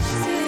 See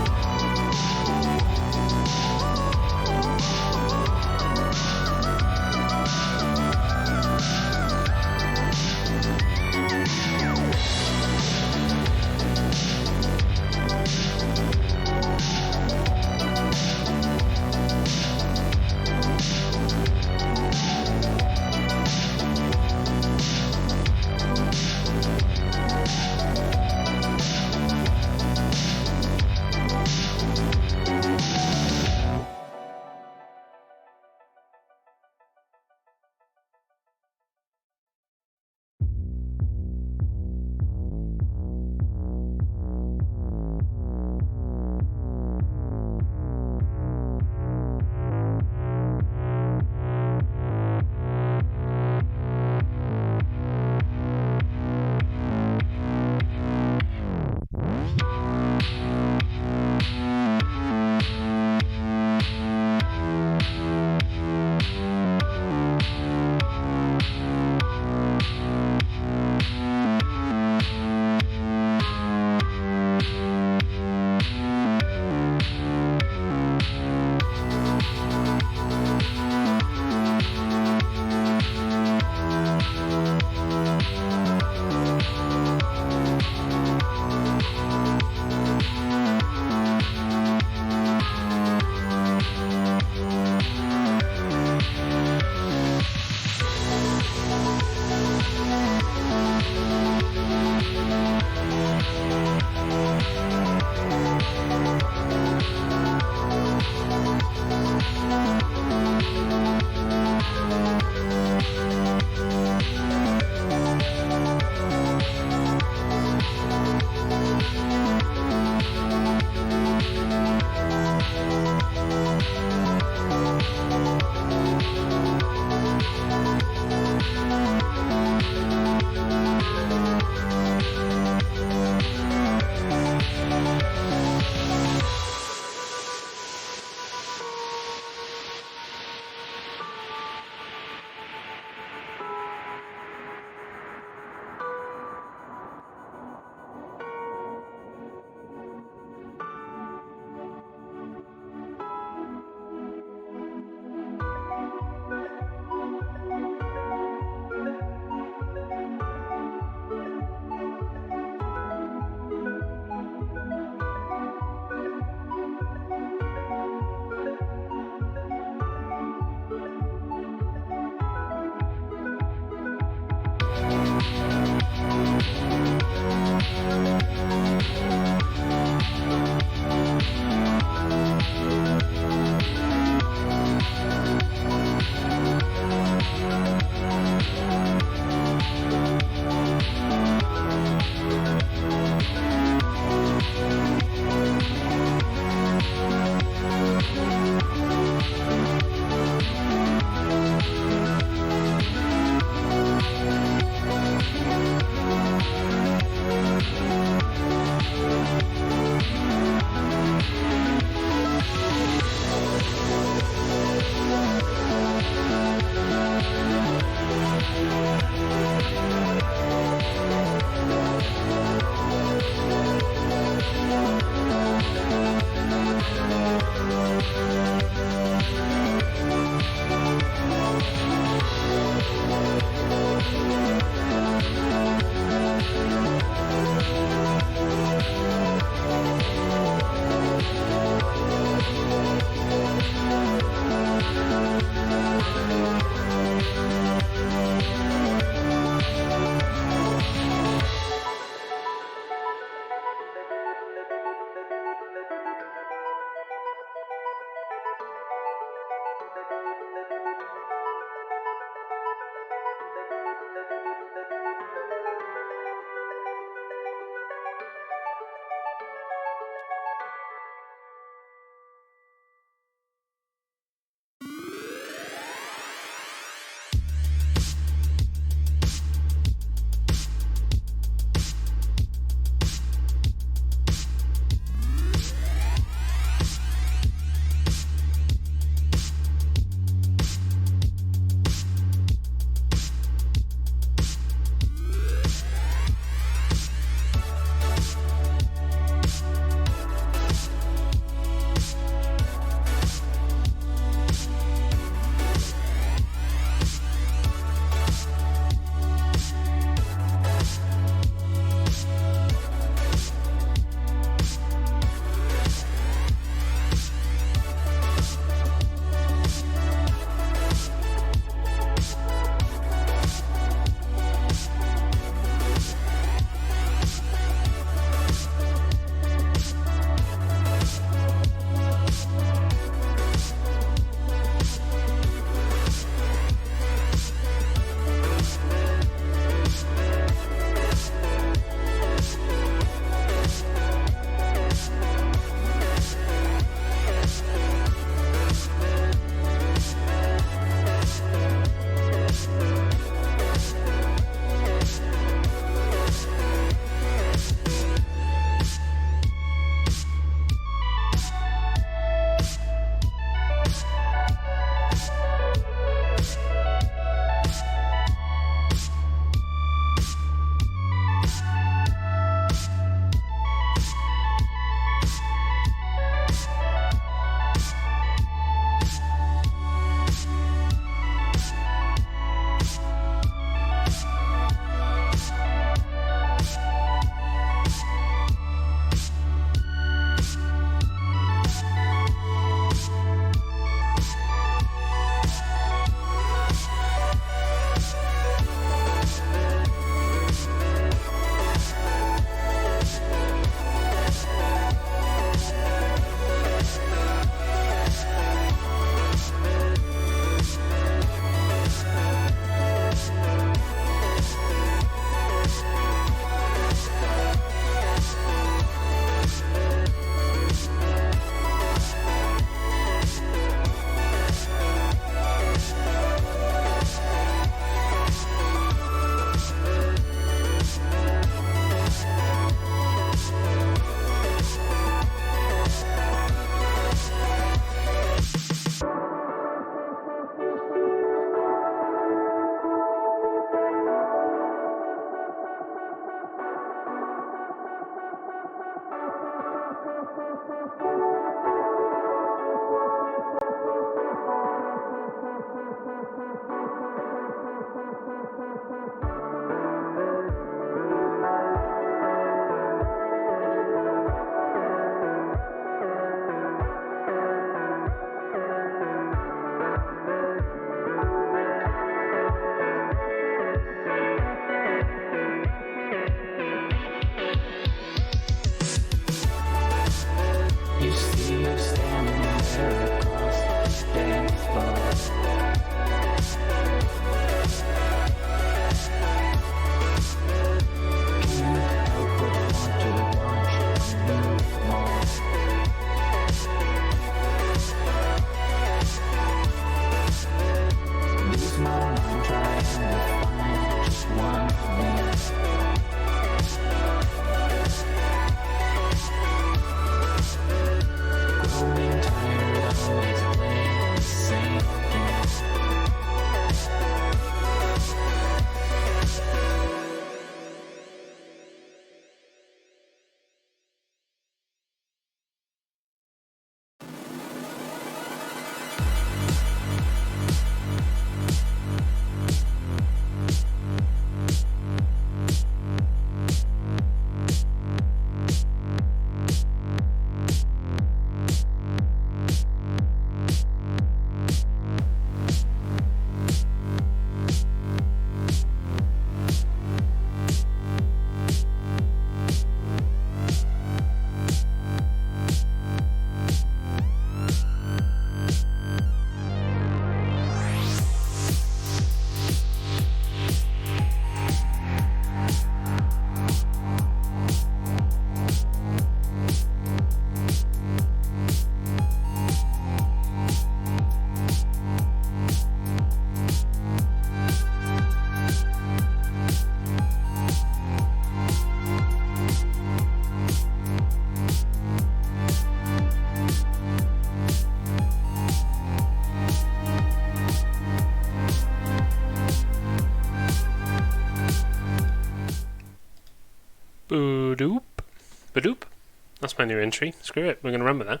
my new entry. Screw it, we're going to run with that.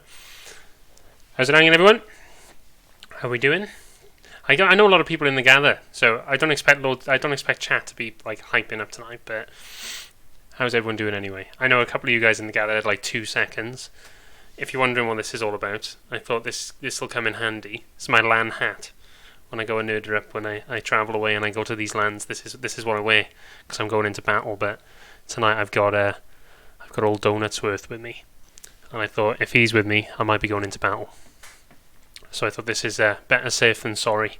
How's it hanging, everyone? How are we doing? I know a lot of people in the gather, so I don't expect chat to be like hyping up tonight. But how's everyone doing anyway? I know a couple of you guys in the gather had like 2 seconds. If you're wondering what this is all about, I thought this will come in handy. It's my LAN hat. When I go a nerder up, when I travel away and I go to these lands, this is what I wear because I'm going into battle. But tonight I've got old Doughnutsworth with me, and I thought if he's with me, I might be going into battle. So I thought this is better safe than sorry,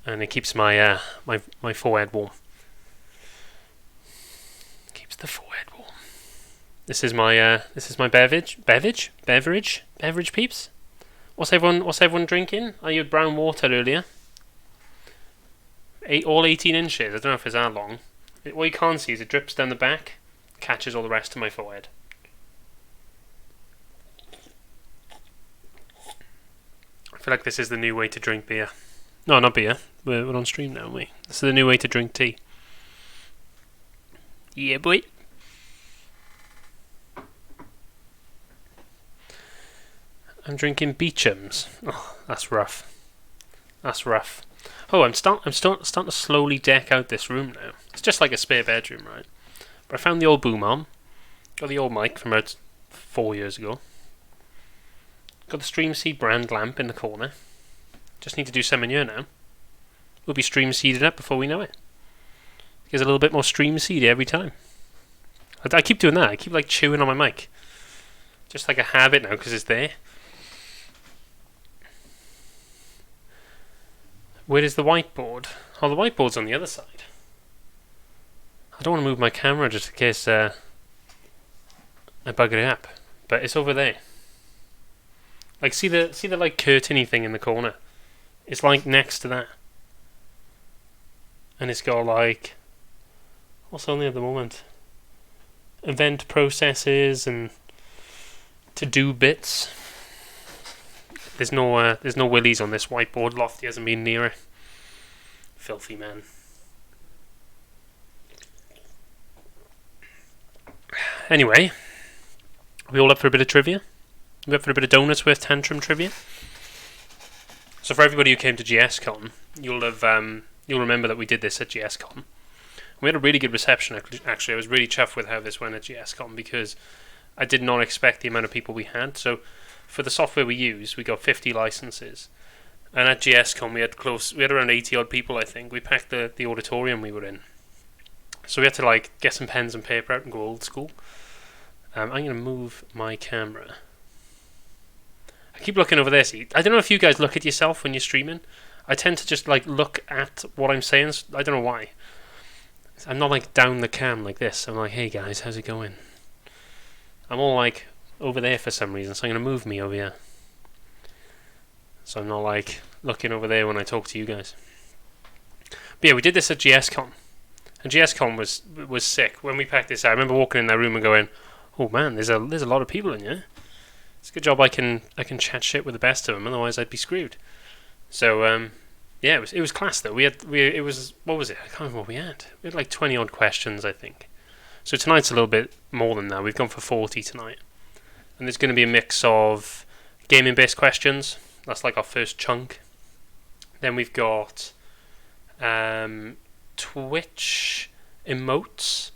and it keeps my my forehead warm. Keeps the forehead warm. This is my beverage peeps. What's everyone drinking? I had brown water earlier. All 18 inches. I don't know if it's that long. What you can't see is it drips down the back, catches all the rest of my forehead. I feel like this is the new way to drink beer. No, not beer. We're on stream now, aren't we? This is the new way to drink tea. Yeah, boy. I'm drinking Beecham's. Oh, that's rough. That's rough. Oh, I'm starting to slowly deck out this room now. It's just like a spare bedroom, right? But I found the old boom arm. Got the old mic from about 4 years ago. Got the Streamseed brand lamp in the corner. Just need to do some in here now. We'll be stream-seeded up before we know it. Gives a little bit more stream-seedy every time. I keep doing that. I keep like chewing on my mic. Just like a habit now because it's there. Where is the whiteboard? Oh, the whiteboard's on the other side. I don't want to move my camera just in case I bugger it up. But it's over there. Like, see the like curtainy thing in the corner? It's like next to that. And it's got like, what's on there at the moment? Event processes and to-do bits. There's no willies on this whiteboard. Lofty hasn't been near it. Filthy man. Anyway, are we all up for a bit of trivia? We up for a bit of Doughnutsworth Tantrum Trivia? So for everybody who came to GSCon, you'll remember that we did this at GSCon. We had a really good reception. Actually, I was really chuffed with how this went at GSCon because I did not expect the amount of people we had. So for the software we use, we got 50 licenses, and at GSCon we had around 80 odd people. I think we packed the auditorium we were in, so we had to like get some pens and paper out and go old school. I'm going to move my camera. I keep looking over there. See, I don't know if you guys look at yourself when you're streaming. I tend to just like look at what I'm saying. I don't know why. I'm not like down the cam like this. I'm like, hey guys, how's it going? I'm all like over there for some reason, so I'm going to move me over here. So I'm not like looking over there when I talk to you guys. But yeah, we did this at GSCon. And GSCon was sick. When we packed this out, I remember walking in that room and going, oh man, there's a lot of people in here. It's a good job I can chat shit with the best of them, otherwise I'd be screwed. So yeah, it was class though. It was what was it? I can't remember what we had. We had like 20 odd questions, I think. So tonight's a little bit more than that. We've gone for 40 tonight. And there's going to be a mix of gaming-based questions. That's like our first chunk. Then we've got Twitch emotes.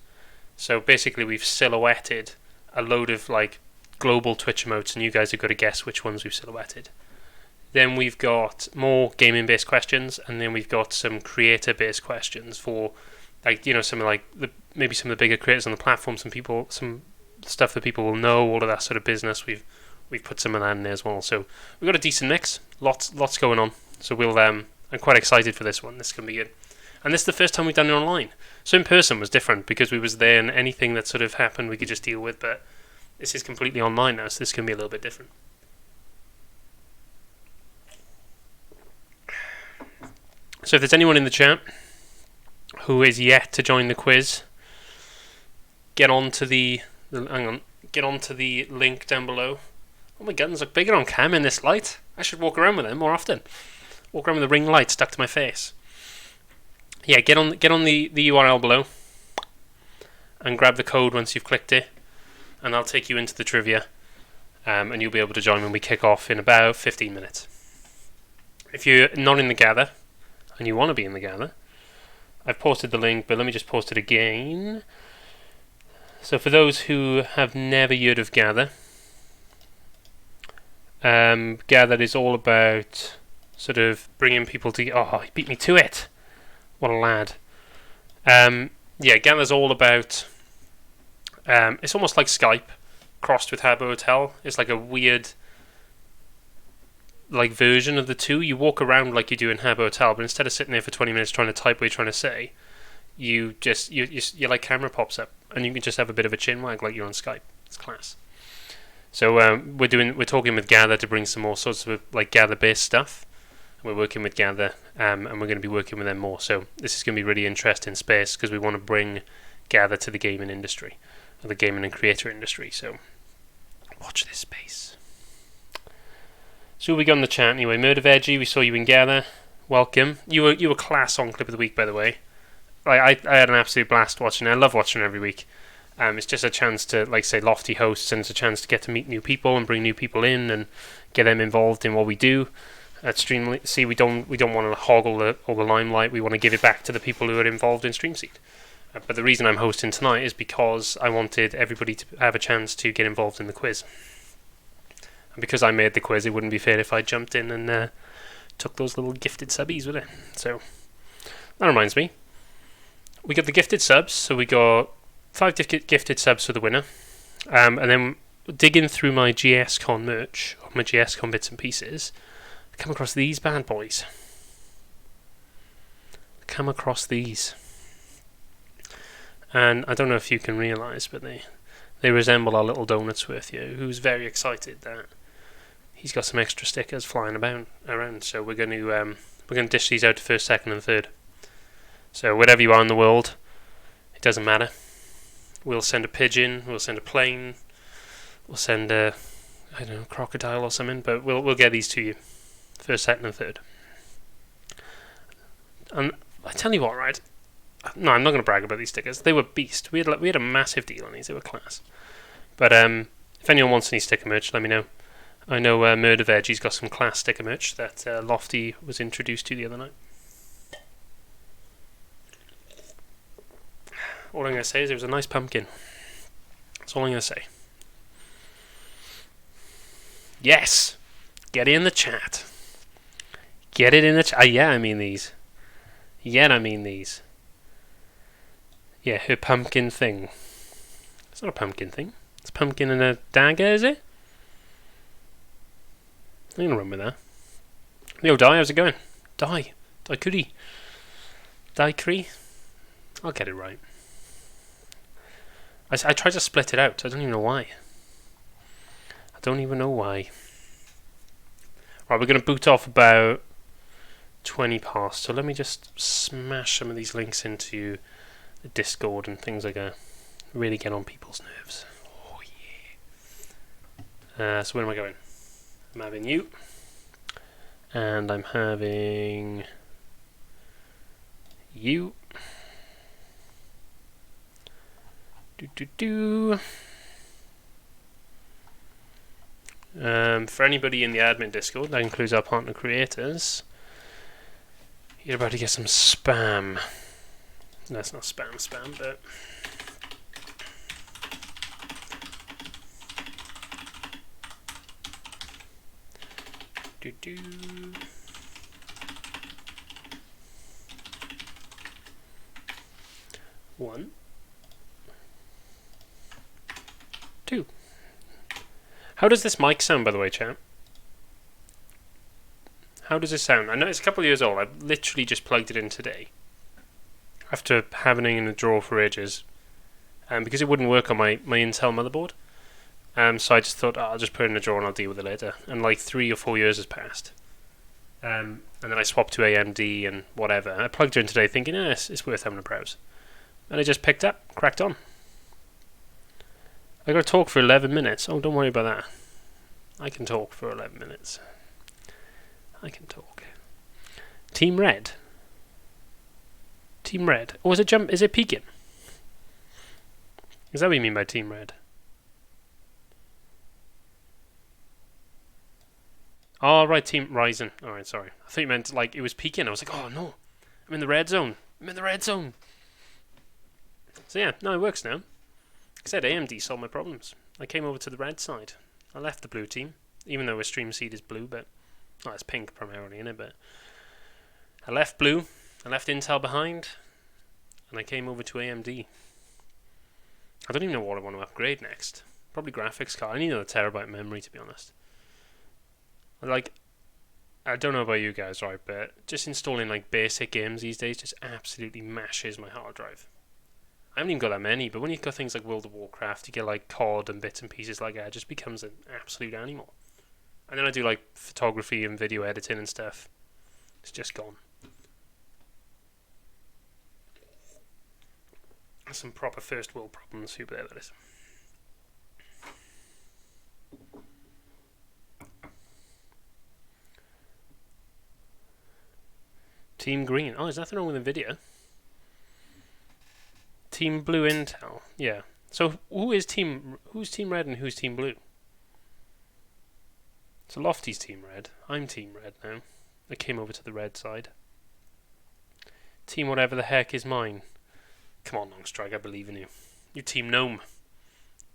So basically we've silhouetted a load of like global Twitch emotes, and you guys have got to guess which ones we've silhouetted. Then we've got more gaming-based questions, and then we've got some creator-based questions for, like, you know, maybe some of the bigger creators on the platform, some stuff that people will know, all of that sort of business. We've put some of that in there as well. So we've got a decent mix, lots going on. So I'm quite excited for this one. This can be good. And this is the first time we've done it online. So in person was different because we was there, and anything that sort of happened we could just deal with. But this is completely online now, so this can be a little bit different. So if there's anyone in the chat who is yet to join the quiz, get onto the link down below. Oh, my guns look bigger on cam in this light. I should walk around with them more often. Walk around with a ring light stuck to my face. Yeah, get on the URL below and grab the code once you've clicked it, and I'll take you into the trivia, and you'll be able to join when we kick off in about 15 minutes. If you're not in the gather, and you want to be in the gather, I've posted the link, but let me just post it again. So for those who have never heard of gather, gather is all about sort of bringing people together. Oh, he beat me to it. What a lad. Yeah, gather's all about. It's almost like Skype crossed with Habbo Hotel. It's like a weird, like, version of the two. You walk around like you do in Habbo Hotel, but instead of sitting there for 20 minutes trying to type what you're trying to say, you like camera pops up and you can just have a bit of a chin wag like you're on Skype. It's class. So we're talking with Gather to bring some more sorts of like Gather based stuff. We're working with Gather, and we're going to be working with them more. So this is going to be really interesting space because we want to bring Gather to the gaming industry, or the gaming and creator industry. So watch this space. So we got on the chat anyway. Murder Veggie, we saw you in Gather. Welcome. You were class on Clip of the Week, by the way. I had an absolute blast watching it. I love watching it every week. It's just a chance to, like, say, lofty hosts, and it's a chance to get to meet new people and bring new people in and get them involved in what we do at Streamseed. We don't want to hog all the limelight. We want to give it back to the people who are involved in Streamseed. But the reason I'm hosting tonight is because I wanted everybody to have a chance to get involved in the quiz. And because I made the quiz, it wouldn't be fair if I jumped in and took those little gifted subbies with it. So that reminds me. We got the gifted subs, so we got 5 gifted subs for the winner. And then digging through my GSCon merch, or my GSCon bits and pieces, I come across these bad boys. Come across these. And I don't know if you can realise, but they resemble our little Doughnutsworth here, who's very excited that he's got some extra stickers flying around. So we're going to dish these out to first, second, and third. So wherever you are in the world, it doesn't matter. We'll send a pigeon, we'll send a plane, we'll send a crocodile or something, but we'll get these to you. First, second, and third. And I tell you what, right? No, I'm not going to brag about these stickers. They were beast. We had a massive deal on these. They were class. But if anyone wants any sticker merch, let me know. I know Murder Veggie's got some class sticker merch that Lofty was introduced to the other night. All I'm going to say is it was a nice pumpkin. That's all I'm going to say. Yes! Get it in the chat. Get it in the chat. Yeah, I mean these. Yeah, I mean these. Yeah, her pumpkin thing. It's not a pumpkin thing. It's a pumpkin and a dagger, is it? I'm going to run with that. Yo, Di, how's it going? Di Kuri. Di Kuri. I'll get it right. I tried to split it out. I don't even know why. I don't even know why. Right, we're going to boot off about 20 past. So let me just smash some of these links into the Discord and things like that. Really get on people's nerves. Oh, yeah. So where am I going? I'm having you. And I'm having you. For anybody in the admin Discord, that includes our partner creators, you're about to get some spam. No, it's not spam, but One, two. How does this mic sound, by the way, chat? How does it sound? I know it's a couple of years old. I've literally just plugged it in today, after having it in a drawer for ages, because it wouldn't work on my Intel motherboard. So I just thought, I'll just put it in a drawer and I'll deal with it later. And like 3 or 4 years has passed. And then I swapped to AMD and whatever. I plugged it in today thinking, it's worth having a browse. And I just picked up, cracked on. I got to talk for 11 minutes. Oh, don't worry about that. I can talk for 11 minutes. I can talk. Team Red. Team Red. Or is it peeking? Is that what you mean by Team Red? Oh, right, Team Ryzen. Alright, sorry. I thought you meant, like, it was peaking. I was like, oh, no. I'm in the red zone. I'm in the red zone. So, yeah, no, it works now. Like I said, AMD solved my problems. I came over to the red side. I left the blue team, even though a Streamseed is blue, but... Oh, it's pink primarily, in it, but... I left blue. I left Intel behind. And I came over to AMD. I don't even know what I want to upgrade next. Probably graphics card. I need another terabyte memory, to be honest. Like, I don't know about you guys, right, but just installing like basic games these days just absolutely mashes my hard drive. I haven't even got that many, but when you've got things like World of Warcraft, you get like COD and bits and pieces like that, it just becomes an absolute animal. And then I do like photography and video editing and stuff. It's just gone. Some proper first world problems. Who there that is. Team Green. Oh, there's nothing wrong with the video. Team Blue Intel. Yeah. So who's Team Red and who's Team Blue? So Lofty's Team Red. I'm Team Red now. I came over to the red side. Team whatever the heck is mine. Come on, Longstrike, I believe in you. You're Team Gnome.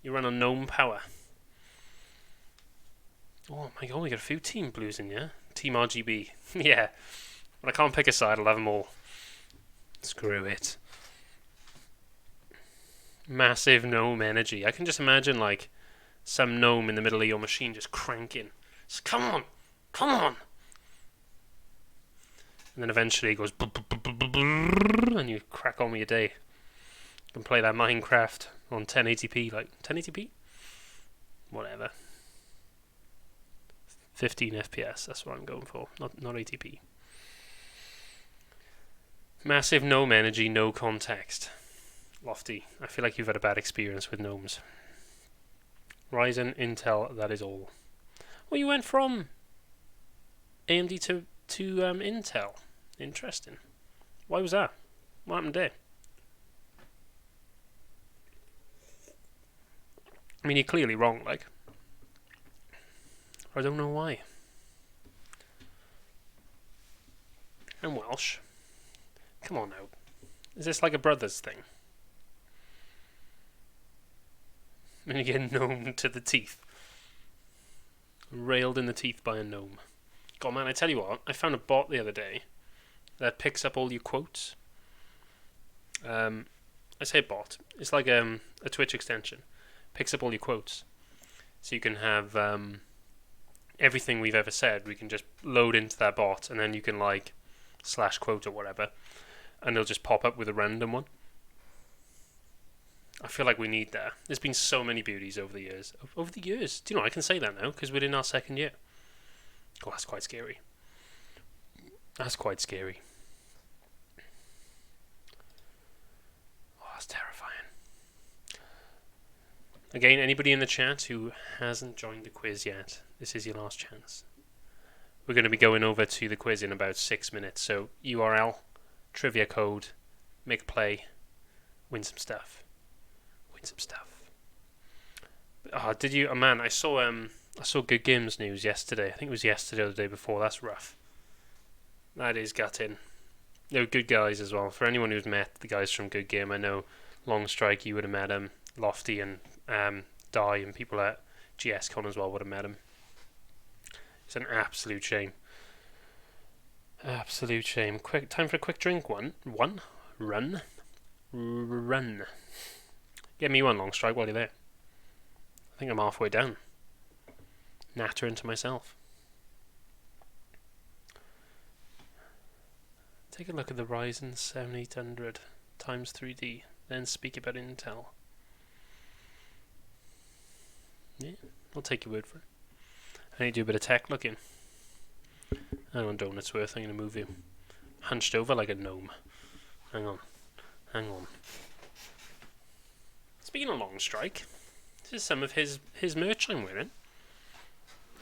You run on Gnome power. Oh my god, we got a few Team Blues in, yeah? Team RGB. Yeah. But I can't pick a side, I'll have them all. Screw it. Massive gnome energy. I can just imagine, like, some gnome in the middle of your machine just cranking. Just, come on! Come on! And then eventually it goes... and you crack on with your day. You can play that Minecraft on 1080p, like, 1080p? Whatever. 15 FPS, that's what I'm going for, not 80p. Massive gnome energy, no context. Lofty, I feel like you've had a bad experience with gnomes. Ryzen, Intel, that is all. Well, you went from AMD to Intel. Interesting. Why was that? What happened there? I mean, you're clearly wrong, like. I don't know why. I'm Welsh. Come on now. Is this like a brothers thing? When you get gnomed to the teeth. Railed in the teeth by a gnome. God, man, I tell you what, I found a bot the other day that picks up all your quotes. I say bot. It's like a Twitch extension. Picks up all your quotes. So you can have everything we've ever said, we can just load into that bot, and then you can like / quote or whatever, and it'll just pop up with a random one. I feel like we need that. There's been so many beauties over the years. Over the years. Do you know, I can say that now, because we're in our second year. Oh, that's quite scary. That's quite scary. Oh, that's terrifying. Again, anybody in the chat who hasn't joined the quiz yet, this is your last chance. We're going to be going over to the quiz in about 6 minutes. So, URL, trivia code, make a play, win some stuff. Some stuff. Did you? Oh man, I saw Good Games news yesterday. I think it was yesterday or the day before. That's rough. That is gutting. They were good guys as well. For anyone who's met the guys from Good Game, I know Longstrike, you would have met him. Lofty and Die and people at GSCon as well would have met him. It's an absolute shame. Absolute shame. Quick time for a quick drink. Run. Get me one, Longstrike, while you're there. I think I'm halfway down. Nattering to myself. Take a look at the Ryzen 7800 times 3D, then speak about Intel. Yeah, I'll take your word for it. I need to do a bit of tech looking. Hang on, Doughnutsworth, I'm going to move you. Hunched over like a gnome. Hang on. Speaking of Longstrike, this is some of his merch I'm wearing.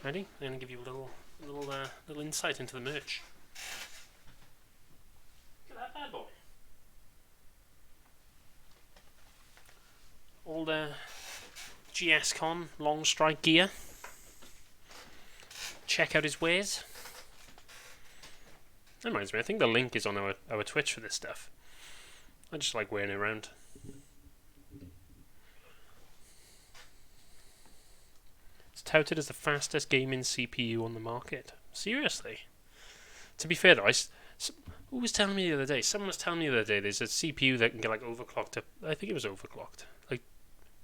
Ready? I'm going to give you a little insight into the merch. Look at that bad boy. All the GSCon Longstrike gear. check out his wares. That reminds me, I think the link is on our Twitch for this stuff. I just like wearing it around. It's touted as the fastest gaming CPU on the market. Seriously? To be fair though, who was telling me the other day? Someone was telling me the other day there's a CPU that can get like overclocked to, I think it was overclocked. Like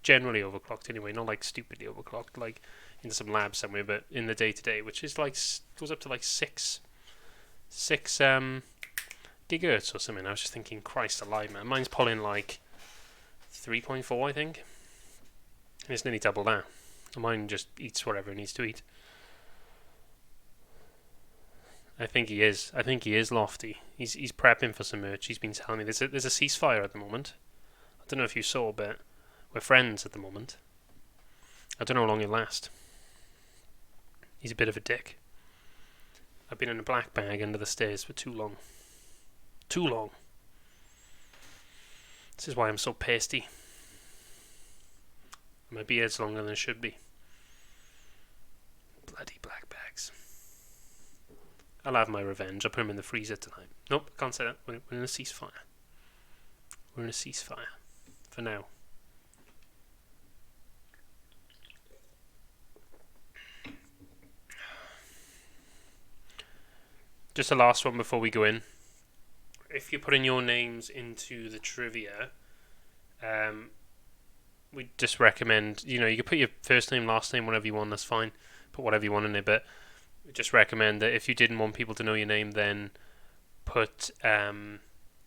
generally overclocked anyway, not like stupidly overclocked, like in some lab somewhere, but in the day to day, which is like goes up to like 6 gigahertz or something. I was just thinking, Christ alive, man. Mine's pulling like 3.4, I think. And it's nearly double that. Mine just eats whatever it needs to eat. I think he is Lofty. He's prepping for some merch. He's been telling me there's a ceasefire at the moment. I don't know if you saw, but we're friends at the moment. I don't know how long it'll last. He's a bit of a dick. I've been in a black bag under the stairs for too long. Too long. This is why I'm so pasty. My beard's longer than it should be. Bloody black bags. I'll have my revenge. I'll put him in the freezer tonight. Nope, can't say that. We're in a ceasefire. We're in a ceasefire. For now. Just the last one before we go in. If you're putting your names into the trivia, we just recommend, you can put your first name, last name, whatever you want, that's fine. Put whatever you want in it, but we just recommend that if you didn't want people to know your name, then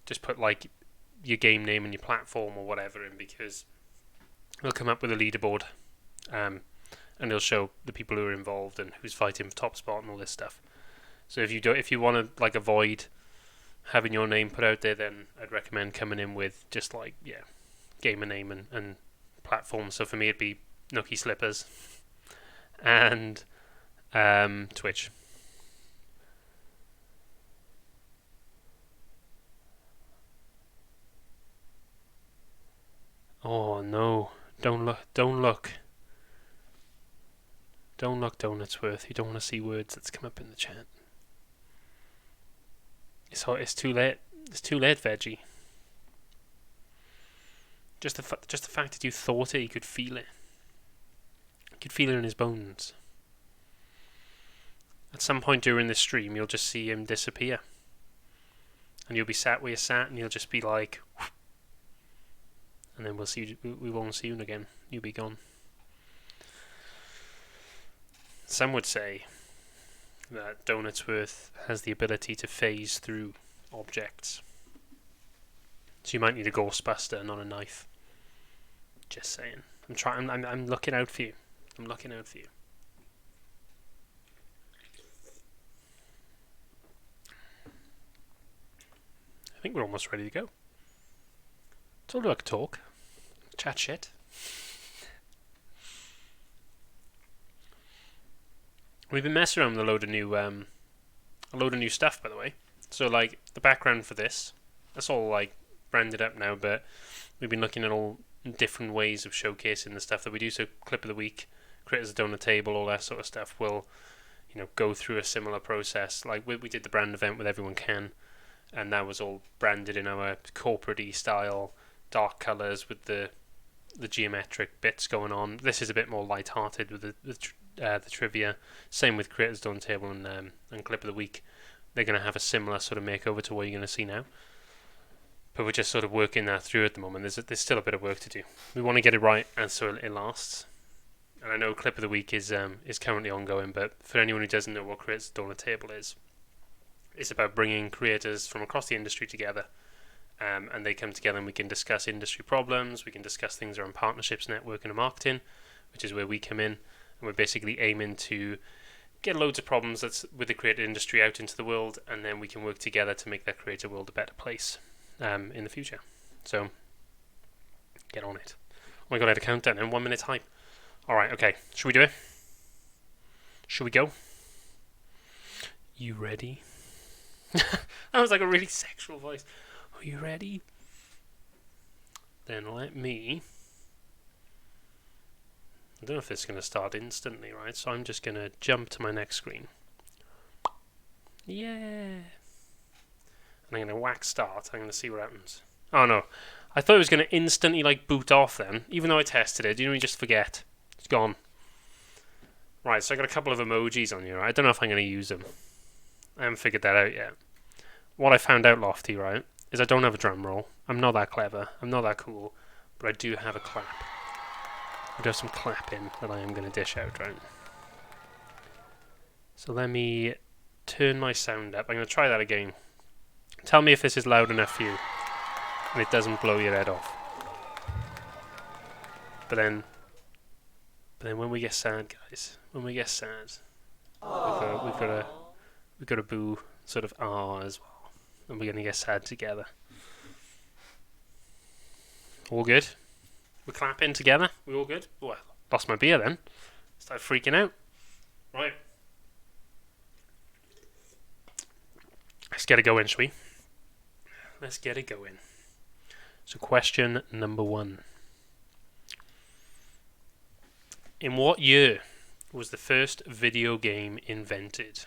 just put like your game name and your platform or whatever in, because we'll come up with a leaderboard, and it'll show the people who are involved and who's fighting for top spot and all this stuff. So if you want to like avoid having your name put out there, then I'd recommend coming in with just like gamer name and platform. So for me it'd be Nookie Slippers and Twitch. Oh no, don't look, Doughnutsworth. You don't want to see words that's come up in the chat. It's too late. It's too late, Veggie. Just the fact that you thought it, you could feel it. You could feel it in his bones. At some point during this stream, you'll just see him disappear, and you'll be sat where you're sat, and you'll just be like, and then we won't see you again. You'll be gone. Some would say that Doughnutsworth has the ability to phase through objects. So you might need a Ghostbuster, not a knife. Just saying. I'm looking out for you. I'm looking out for you. I think we're almost ready to go. Told you I could talk. Chat shit. We've been messing around with a load of new stuff, by the way. So, like, the background for this, that's all, like, branded up now, but we've been looking at all different ways of showcasing the stuff that we do. So, clip of the week, creators donor table, all that sort of stuff will, go through a similar process. Like, we did the brand event with Everyone Can, and that was all branded in our corporate-y style, dark colours with the geometric bits going on. This is a bit more light-hearted with the trivia. Same with Creators Donor Table and Clip of the Week. They're going to have a similar sort of makeover to what you're going to see now. But we're just sort of working that through at the moment. There's still a bit of work to do. We want to get it right, and so it lasts. And I know Clip of the Week is currently ongoing, but for anyone who doesn't know what Creators Donor Table is, it's about bringing creators from across the industry together. And they come together and we can discuss industry problems, we can discuss things around partnerships, networking and marketing, which is where we come in. And we're basically aiming to get loads of problems that's with the creator industry out into the world, and then we can work together to make that creator world a better place in the future. So, get on it. Oh my god, I had a countdown in 1 minute hype. Alright, okay. Should we do it? Should we go? You ready? That was like a really sexual voice. Are you ready? Then let me I don't know if it's going to start instantly, right? So I'm just going to jump to my next screen. Yeah. And I'm going to whack start. I'm going to see what happens. Oh no. I thought it was going to instantly like boot off then. Even though I tested it. You just forget. It's gone. Right, so I got a couple of emojis on here. Right? I don't know if I'm going to use them. I haven't figured that out yet. What I found out, Lofty, right, is I don't have a drum roll. I'm not that clever. I'm not that cool. But I do have a clap. I do have some clapping that I am going to dish out, right? So let me turn my sound up. I'm going to try that again. Tell me if this is loud enough for you. And it doesn't blow your head off. But then when we get sad, guys, when we get sad, we've got to boo sort of as well. And we're going to get sad together. All good? We're clapping together? We all good? Oh, I lost my beer then. Started freaking out. Right. Let's get it going, shall we? Let's get it going. So question number 1. In what year was the first video game invented?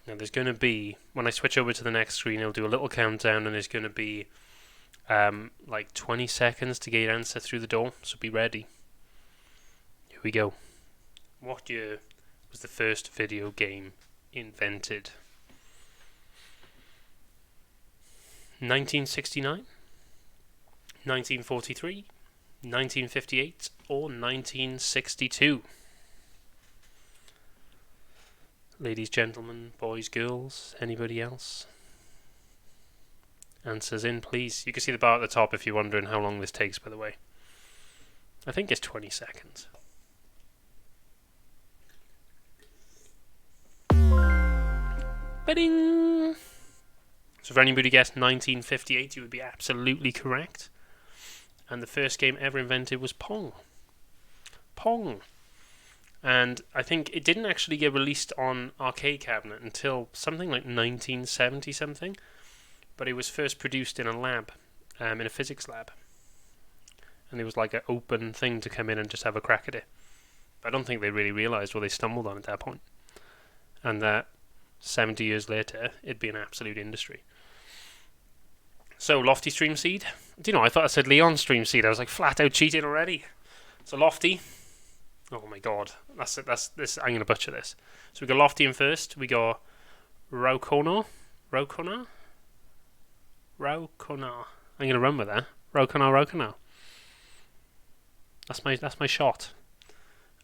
Now there's going to be, when I switch over to the next screen, it'll do a little countdown and there's going to be like 20 seconds to get your answer through the door, so be ready. Here we go. What year was the first video game invented? 1969, 1943, 1958, or 1962? Ladies, gentlemen, boys, girls, anybody else? Answers in, please. You can see the bar at the top if you're wondering how long this takes, by the way. I think it's 20 seconds. Ba-ding! So for anybody who guessed 1958, you would be absolutely correct. And the first game ever invented was Pong. Pong! And I think it didn't actually get released on arcade cabinet until something like 1970 something. But it was first produced in a lab, in a physics lab. And it was like an open thing to come in and just have a crack at it. But I don't think they really realised what they stumbled on at that point. And that 70 years later, it'd be an absolute industry. So, Lofty Streamseed. Do you know, I thought I said Leon Streamseed. I was like flat out cheating already. So, Lofty. Oh my god. That's it. That's this. I'm going to butcher this. So, we got Lofty in first. We got Raukonar. I'm going to run with that. Raukonar. That's my shot.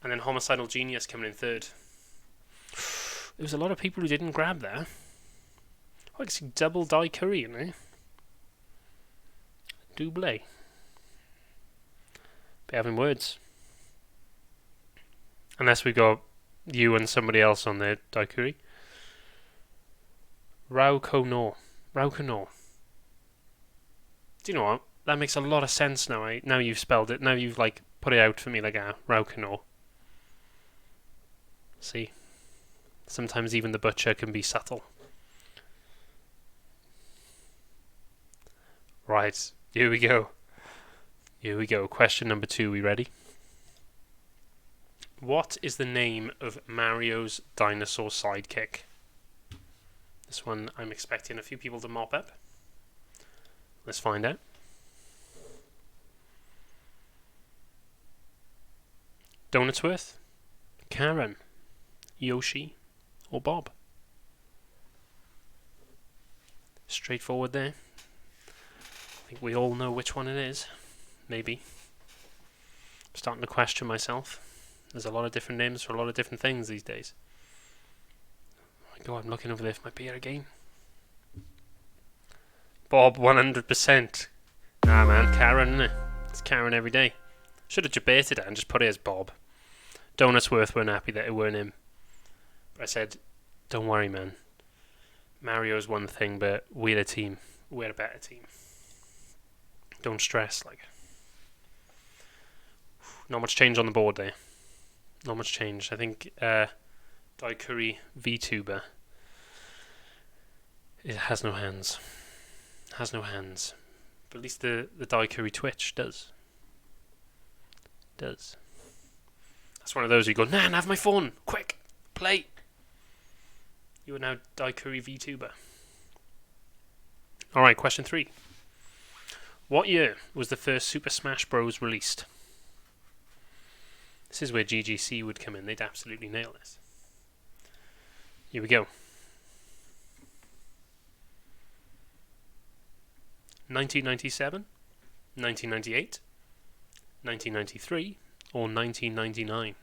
And then Homicidal Genius coming in third. There was a lot of people who didn't grab there. Oh, I can see double die curry, you know. Double. Be having words. Unless we got you and somebody else on there, Daikuri. Raukonar. Do you know what? That makes a lot of sense now. Now you've spelled it. Now you've like put it out for me like Raukonar. See? Sometimes even the butcher can be subtle. Right. Here we go. Question number 2. We ready? What is the name of Mario's dinosaur sidekick? This one I'm expecting a few people to mop up. Let's find out. Doughnutsworth, Karen, Yoshi, or Bob? Straightforward there. I think we all know which one it is. Maybe. I'm starting to question myself. There's a lot of different names for a lot of different things these days. Oh my god, I'm looking over there for my beer again. Bob, 100%. Nah man, Karen, innit? It's Karen every day. Should have debated it and just put it as Bob. Doughnutsworth weren't happy that it weren't him. But I said, don't worry man. Mario's one thing, but we're a team. We're a better team. Don't stress, like. Not much change on the board there. Not much change. I think Daikuri VTuber, it has no hands. But at least the Daikuri Twitch does. does. That's one of those where you go, Nan, have my phone, quick, play. You are now Daikuri VTuber. Alright, question 3. What year was the first Super Smash Bros. Released? This is where GGC would come in. They'd absolutely nail this. Here we go. 1997, 1998, 1993, or 1999?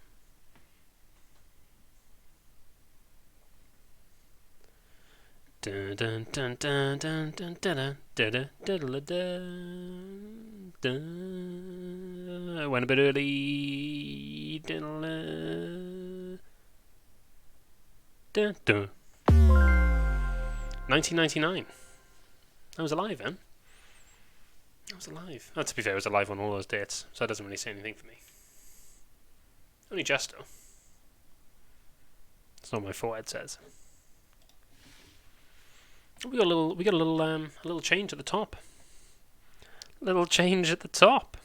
Dun dun dun dun dun dun dun dun dun dun dun. I went a bit early. Dun dun. 1999. I was alive then. I was alive. Oh, to be fair, I was alive on all those dates, so that doesn't really say anything for me. Only just though. That's not what my forehead says. We got a little change at the top. Little change at the top.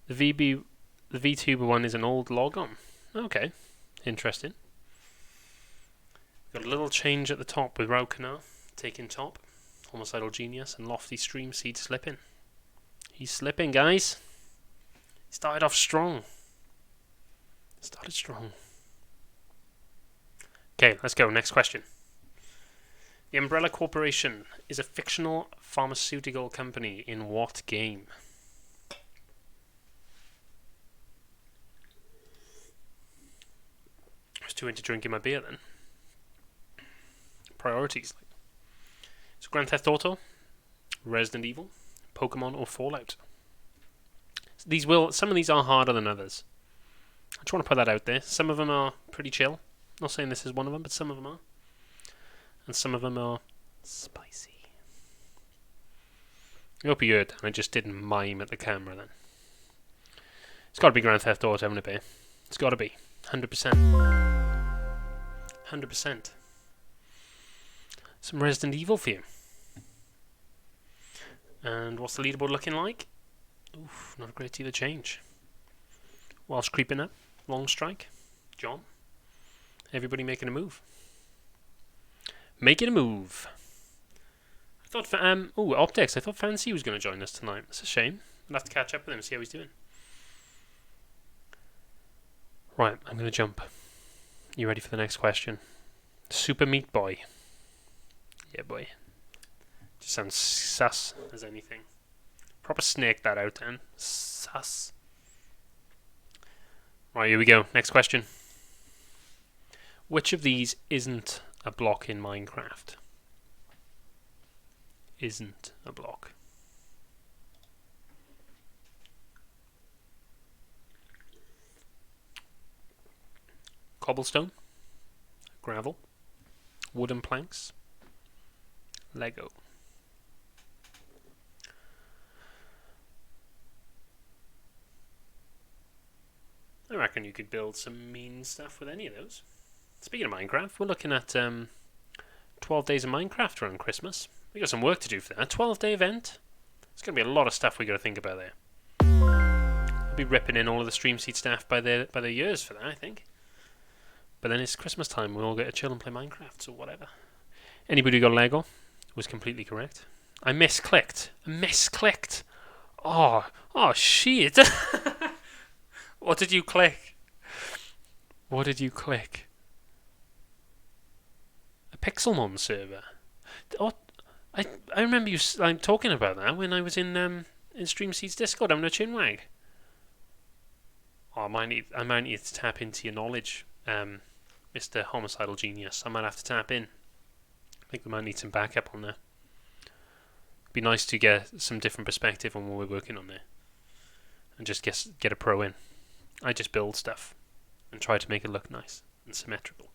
The VTuber one is an old logon. Okay, interesting. Got a little change at the top with Raukana taking top, Homicidal Genius, and Lofty Streamseed slipping. He's slipping, guys. He started off strong. Started strong. Okay, let's go. Next question. The Umbrella Corporation is a fictional pharmaceutical company in what game? I was too into drinking my beer then. Priorities. So Grand Theft Auto, Resident Evil, Pokemon, or Fallout. Some of these are harder than others. I just want to put that out there. Some of them are pretty chill. Not saying this is one of them, but some of them are. And some of them are spicy. I hope you heard that. I just didn't mime at the camera then. It's got to be Grand Theft Auto, haven't it, be? It's got to be. 100%. 100%. Some Resident Evil for you. And what's the leaderboard looking like? Oof, not a great deal of change. Welsh creeping up. Long strike. John. Everybody making a move. Making a move. I thought Optics. I thought Fancy was going to join us tonight. It's a shame. I'll have to catch up with him and see how he's doing. Right, I'm going to jump. You ready for the next question? Super Meat Boy. Yeah, boy. Just sounds sus as anything. Proper snake that out then. Sus. Right, here we go. Next question. Which of these isn't a block in Minecraft? Isn't a block. Cobblestone, gravel, wooden planks, Lego. I reckon you could build some mean stuff with any of those. Speaking of Minecraft, we're looking at 12 days of Minecraft around Christmas. We got some work to do for that. 12-day event. There's going to be a lot of stuff we got to think about there. I'll be ripping in all of the Streamseed staff by their years for that, I think. But then it's Christmas time. We all get to chill and play Minecraft, so whatever. Anybody who got Lego was completely correct. I misclicked. Oh shit. What did you click? What did you click? A Pixelmon server. Oh, I remember you talking about that when I was in Streamseed's Discord. I'm no chinwag. Oh, I might need to tap into your knowledge, Mr. Homicidal Genius. I might have to tap in. I think we might need some backup on there. It'd be nice to get some different perspective on what we're working on there, and just get a pro in. I just build stuff and try to make it look nice and symmetrical.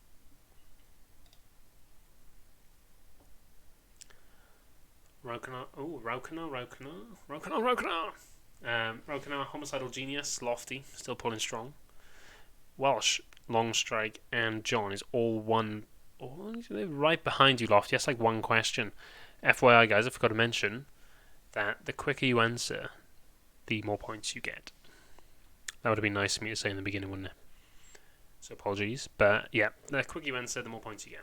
Raukana, Homicidal Genius, Lofty, still pulling strong. Welsh, Long Strike, and John is all one. Oh, they're right behind you, Lofty. That's like one question. FYI, guys, I forgot to mention that the quicker you answer, the more points you get. That would have been nice of me to say in the beginning, wouldn't it? So apologies. But yeah, the quicker you answer, the more points you get.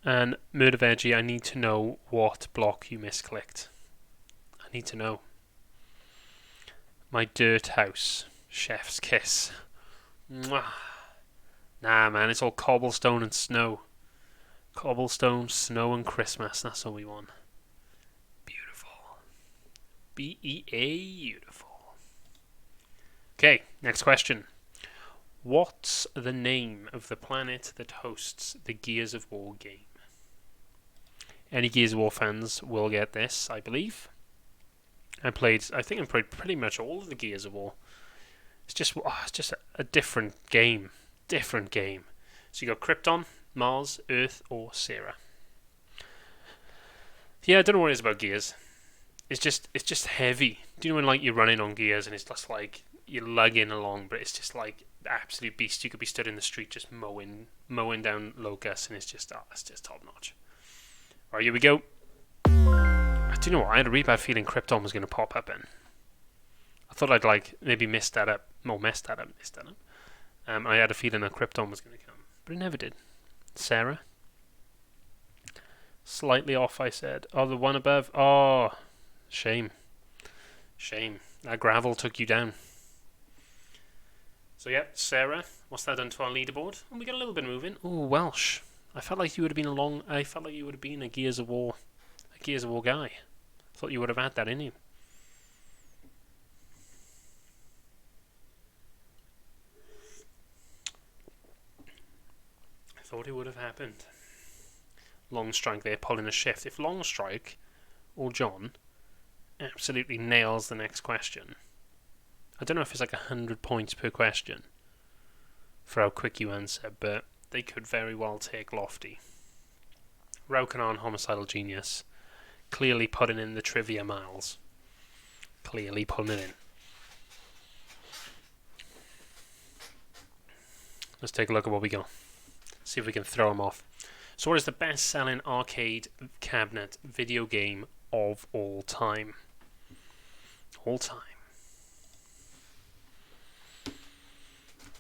And Murder Veggie, I need to know what block you misclicked. I need to know. My dirt house. Chef's kiss. Mwah. Nah, man, it's all cobblestone and snow. Cobblestone, snow, and Christmas. That's all we want. Beautiful. Beautiful. Okay, next question. What's the name of the planet that hosts the Gears of War game? Any Gears of War fans will get this, I believe. I think I played pretty much all of the Gears of War. It's just a different game. Different game. So you got Krypton, Mars, Earth, or Sarah. Yeah, I don't know what it is about Gears. It's just heavy. Do you know when like you're running on Gears and it's just like you're lugging along, but it's just like absolute beast. You could be stood in the street just mowing down locusts, and it's just top notch. All right, here we go. Do you know what? I had a really bad feeling Krypton was going to pop up in. I thought I'd like maybe messed that up. I had a feeling that Krypton was going to come, but it never did. Sarah. Slightly off, I said. Oh, the one above. Oh, shame. That gravel took you down. So yeah, Sarah. What's that done to our leaderboard? Oh, we got a little bit moving. Oh, Welsh. I felt like you would have been a Gears of War guy. I thought you would have had that in you. I thought it would have happened. Long Strike there pulling a shift. If Long Strike or John absolutely nails the next question, I don't know if it's like 100 points per question for how quick you answer, but they could very well take Lofty. Raukanan, Homicidal Genius, clearly putting in the trivia miles. Clearly putting it in. Let's take a look at what we got. See if we can throw them off. So what is the best-selling arcade cabinet video game of all time? All time.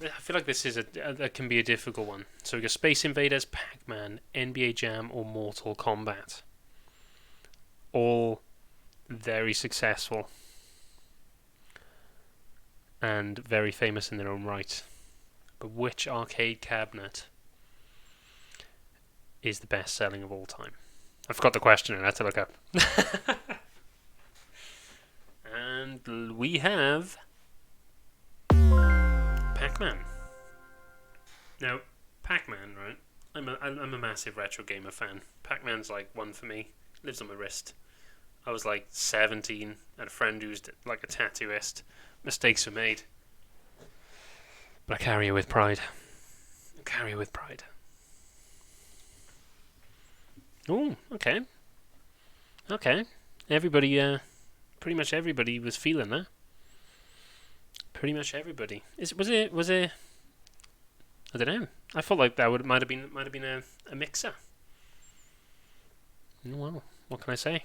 I feel like this is that can be a difficult one. So we got Space Invaders, Pac-Man, NBA Jam, or Mortal Kombat. All very successful and very famous in their own right. But which arcade cabinet is the best selling of all time? I forgot the question and I had to look up. And we have Pac-Man. Now, Pac-Man, right? I'm a massive retro gamer fan. Pac-Man's like one for me. Lives on my wrist. I was like 17, had a friend who's like a tattooist. Mistakes were made. But I carry it with pride. Oh, okay. Everybody, pretty much everybody was feeling that. Pretty much everybody. Was it? I don't know. I felt like that might have been a mixer. Well, what can I say?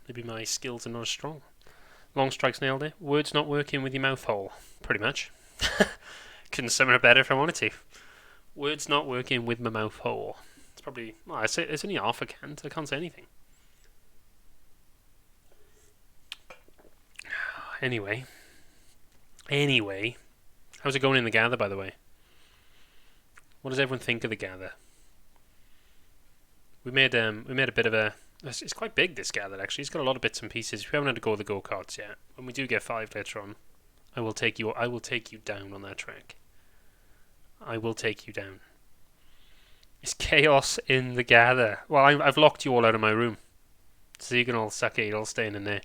Maybe my skills are not as strong. Long Strike's nailed it. Words not working with your mouth hole. Pretty much. Couldn't summon it better if I wanted to. Words not working with my mouth hole. It's probably... Well, I say it's only half a can, so I can't say anything. Anyway. How's it going in the gather, by the way? What does everyone think of the gather? We made a bit of a... It's quite big, this gather, actually. It's got a lot of bits and pieces. We haven't had to go with the go-karts yet. When we do get 5 later on, I will take you down on that track. I will take you down. It's chaos in the gather. Well, I've locked you all out of my room. So you can all suck it, you're all staying in there.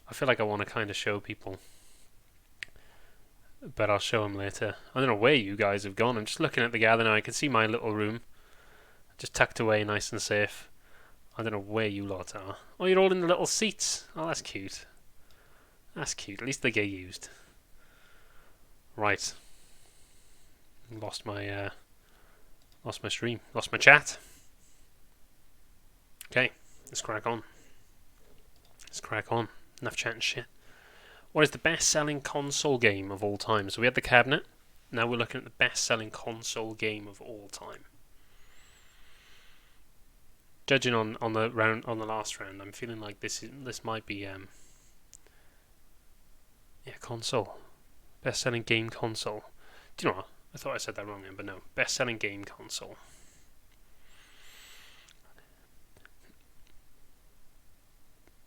I feel like I want to kind of show people. But I'll show them later. I don't know where you guys have gone. I'm just looking at the gather now. I can see my little room. Just tucked away, nice and safe. I don't know where you lot are. Oh, you're all in the little seats. Oh, that's cute. That's cute. At least they get used. Right. Lost my stream. Lost my chat. Okay. Let's crack on. Enough chatting shit. What is the best-selling console game of all time? So we had the cabinet. Now we're looking at the best-selling console game of all time. Judging on the last round, I'm feeling like this might be console. Best-selling game console. Do you know what? I thought I said that wrong then, but no. Best-selling game console.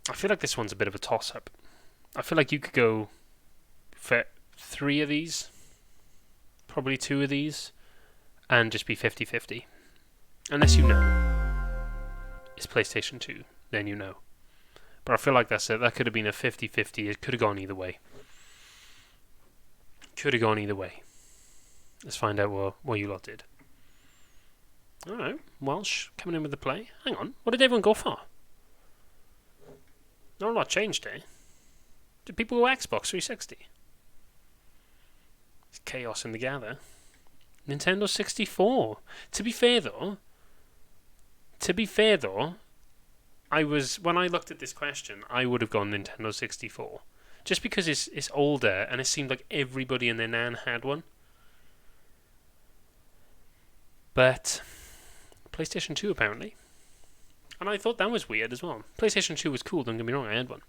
I feel like this one's a bit of a toss-up. I feel like you could go for 3 of these, probably 2 of these, and just be 50-50. Unless you know it's PlayStation 2, then you know. But I feel like that's it. That could have been a 50-50. It could have gone either way. Let's find out what you lot did. Alright, Welsh coming in with the play. Hang on, what did everyone go for? Not a lot changed, eh? Did people go Xbox 360? It's chaos in the gather. Nintendo 64. To be fair though, when I looked at this question, I would have gone Nintendo 64. Just because it's older and it seemed like everybody and their nan had one. But PlayStation 2 apparently. And I thought that was weird as well. PlayStation 2 was cool, don't get me wrong, I had one.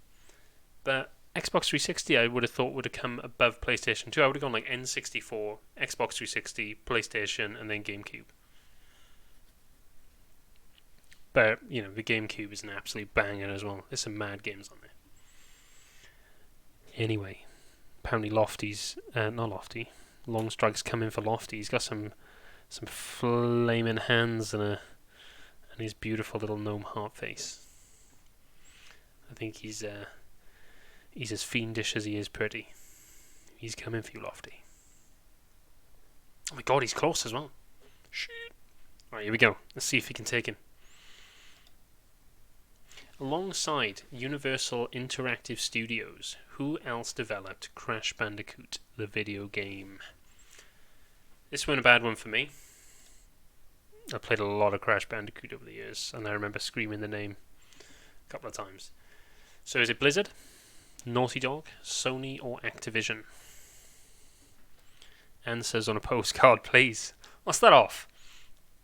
But Xbox 360 I would have thought would have come above PlayStation 2. I would have gone like N64, Xbox 360, PlayStation, and then GameCube. But, you know, the GameCube is an absolute banger as well. There's some mad games on there. Anyway, apparently Longstrike's coming for Lofty. He's got some flaming hands and his beautiful little gnome heart face. I think he's as fiendish as he is pretty. He's coming for you, Lofty. Oh my god, he's close as well. Shit. Alright, here we go. Let's see if he can take him. Alongside Universal Interactive Studios, who else developed Crash Bandicoot, the video game? This one a bad one for me. I played a lot of Crash Bandicoot over the years, and I remember screaming the name a couple of times. So is it Blizzard, Naughty Dog, Sony, or Activision? Answers on a postcard, please. What's that off?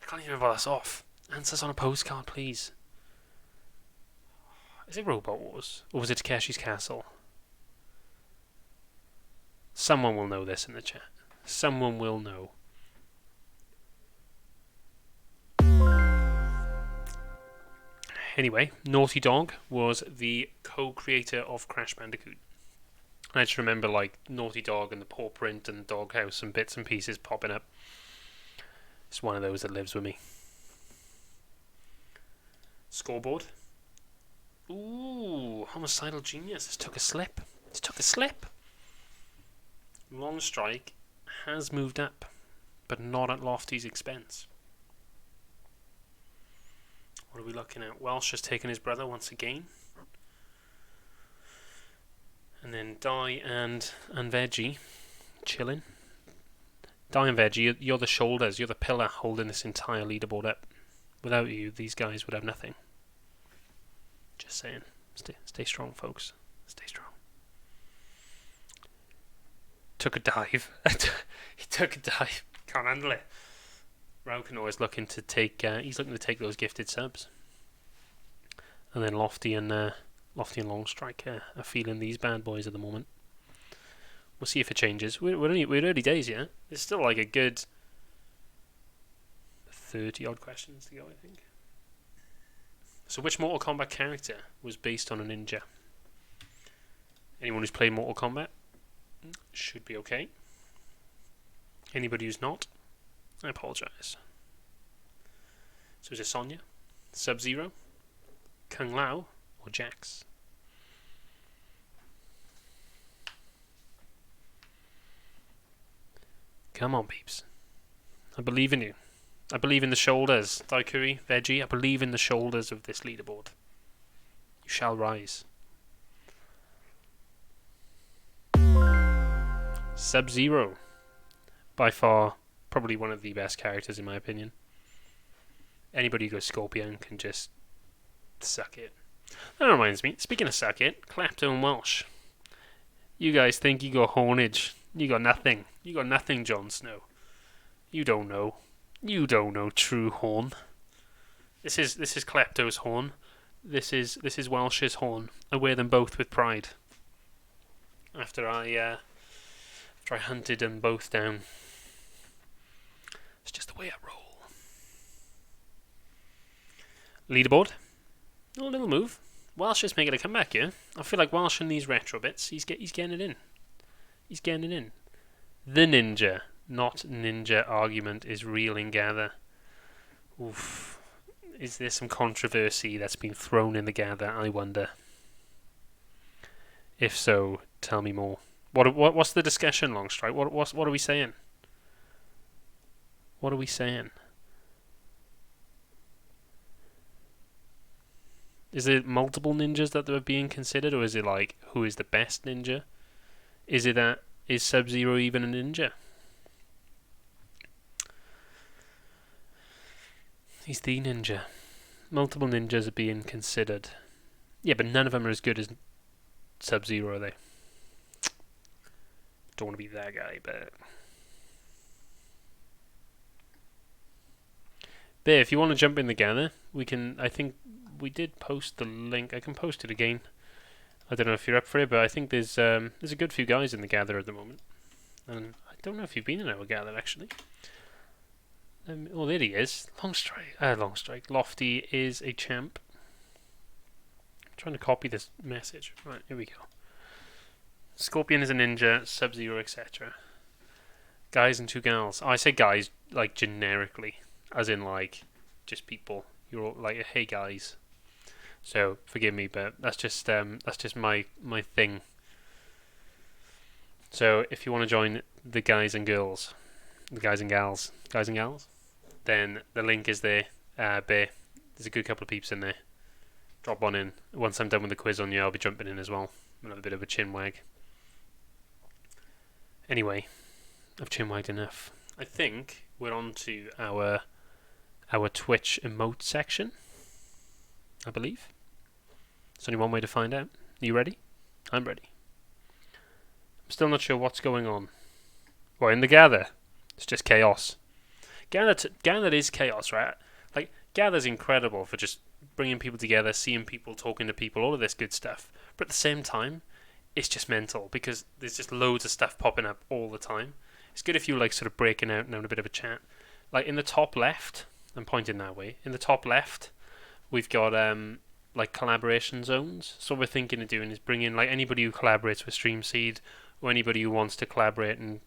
I can't even remember that's off. Answers on a postcard, please. Is it Robot Wars? Or was it Takeshi's Castle? Someone will know this in the chat. Someone will know. Anyway, Naughty Dog was the co-creator of Crash Bandicoot. I just remember like Naughty Dog and the paw print and the doghouse and bits and pieces popping up. It's one of those that lives with me. Scoreboard. Ooh, Homicidal Genius. This took a slip. Long Strike has moved up, but not at Lofty's expense. What are we looking at? Welsh has taken his brother once again. And then Di and Veggie chilling. Di and Veggie, you're the shoulders, you're the pillar holding this entire leaderboard up. Without you, these guys would have nothing. Just saying. Stay strong, folks. Stay strong. Took a dive. He took a dive. Can't handle it. Raukenor is looking to take. He's looking to take those gifted subs. And then Lofty and Longstrike are feeling these bad boys at the moment. We'll see if it changes. We're early days yet. There's still like a good 30 odd questions to go, I think. So which Mortal Kombat character was based on a ninja? Anyone who's played Mortal Kombat should be okay. Anybody who's not, I apologise. So is it Sonya, Sub-Zero, Kung Lao, or Jax? Come on, peeps. I believe in you. I believe in the shoulders. Daikuri, Veggie, I believe in the shoulders of this leaderboard. You shall rise. Sub-Zero. By far, probably one of the best characters in my opinion. Anybody who goes Scorpion can just suck it. That reminds me, speaking of suck it, Clapton and Welsh. You guys think you got hornage. You got nothing. You got nothing, Jon Snow. You don't know. You don't know true horn. This is Klepto's horn. This is Welsh's horn. I wear them both with pride. After I hunted them both down. It's just the way I roll. Leaderboard. Oh, little move. Welsh is making a comeback here. I feel like Welsh in these retro bits, he's getting it in. He's getting it in. The ninja, not ninja argument is real in Gather. Oof. Is there some controversy that's been thrown in the Gather, I wonder? If so, tell me more. What's the discussion, Longstrike? What are we saying? What are we saying? Is it multiple ninjas that are being considered, or is it like who is the best ninja? Is it that is Sub-Zero even a ninja? He's the ninja. Multiple ninjas are being considered. Yeah, but none of them are as good as Sub-Zero, are they? Don't want to be that guy, but... But if you want to jump in the Gather, we can... I think we did post the link. I can post it again. I don't know if you're up for it, but I think there's a good few guys in the Gather at the moment. And I don't know if you've been in our Gather, actually. Oh, there he is. Longstrike. Lofty is a champ. I'm trying to copy this message. Right, here we go. Scorpion is a ninja, Sub-Zero, etc. Guys and two gals. Oh, I say guys, like, generically. As in, like, just people. You're all like, hey, guys. So, forgive me, but that's just my thing. So, if you want to join the guys and girls, the guys and gals, then the link is there. There's a good couple of peeps in there. Drop one in. Once I'm done with the quiz on you, I'll be jumping in as well. I'll have a bit of a chin wag. Anyway, I've chin wagged enough. I think we're on to our Twitch emote section, I believe. There's only one way to find out. Are you ready? I'm ready. I'm still not sure what's going on. Well, in the Gather, it's just chaos. Gather is chaos, right? Like, Gather's incredible for just bringing people together, seeing people, talking to people, all of this good stuff. But at the same time, it's just mental because there's just loads of stuff popping up all the time. It's good if you like sort of breaking out and having a bit of a chat. Like in the top left, I'm pointing that way. In the top left, we've got like collaboration zones. So what we're thinking of doing is bringing like anybody who collaborates with Streamseed or anybody who wants to collaborate and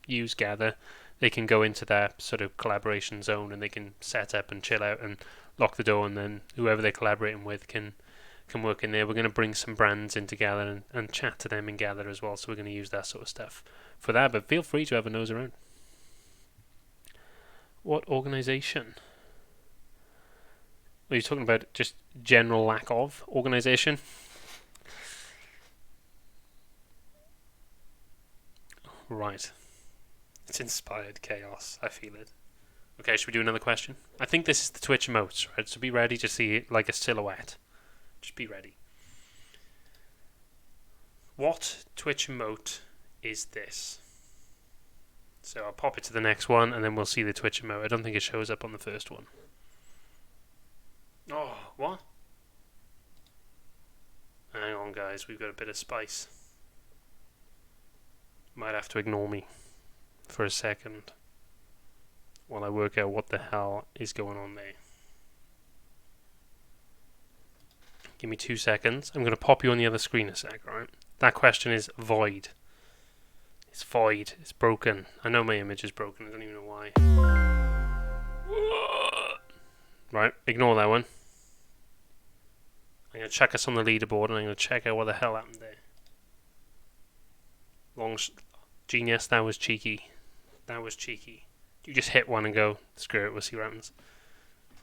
use Gather, they can go into that sort of collaboration zone and they can set up and chill out and lock the door, and then whoever they're collaborating with can work in there. We're going to bring some brands in together and chat to them in Gather as well, so we're going to use that sort of stuff for that, but feel free to have a nose around. What organisation? Are you talking about just general lack of organisation? Right. It's inspired chaos, I feel it. Okay, should we do another question? I think this is the Twitch emotes, right? So be ready to see like a silhouette. Just be ready. What Twitch emote is this? So I'll pop it to the next one and then we'll see the Twitch emote. I don't think it shows up on the first one. Oh, what? Hang on, guys. We've got a bit of spice. Might have to ignore me for a second while I work out what the hell is going on there. Give me 2 seconds. I'm going to pop you on the other screen a sec, alright? That question is void. It's void. It's broken. I know my image is broken. I don't even know why. Right, ignore that one. I'm going to check us on the leaderboard and I'm going to check out what the hell happened there. Genius, that was cheeky. That was cheeky. You just hit one and go, screw it, we'll see what happens.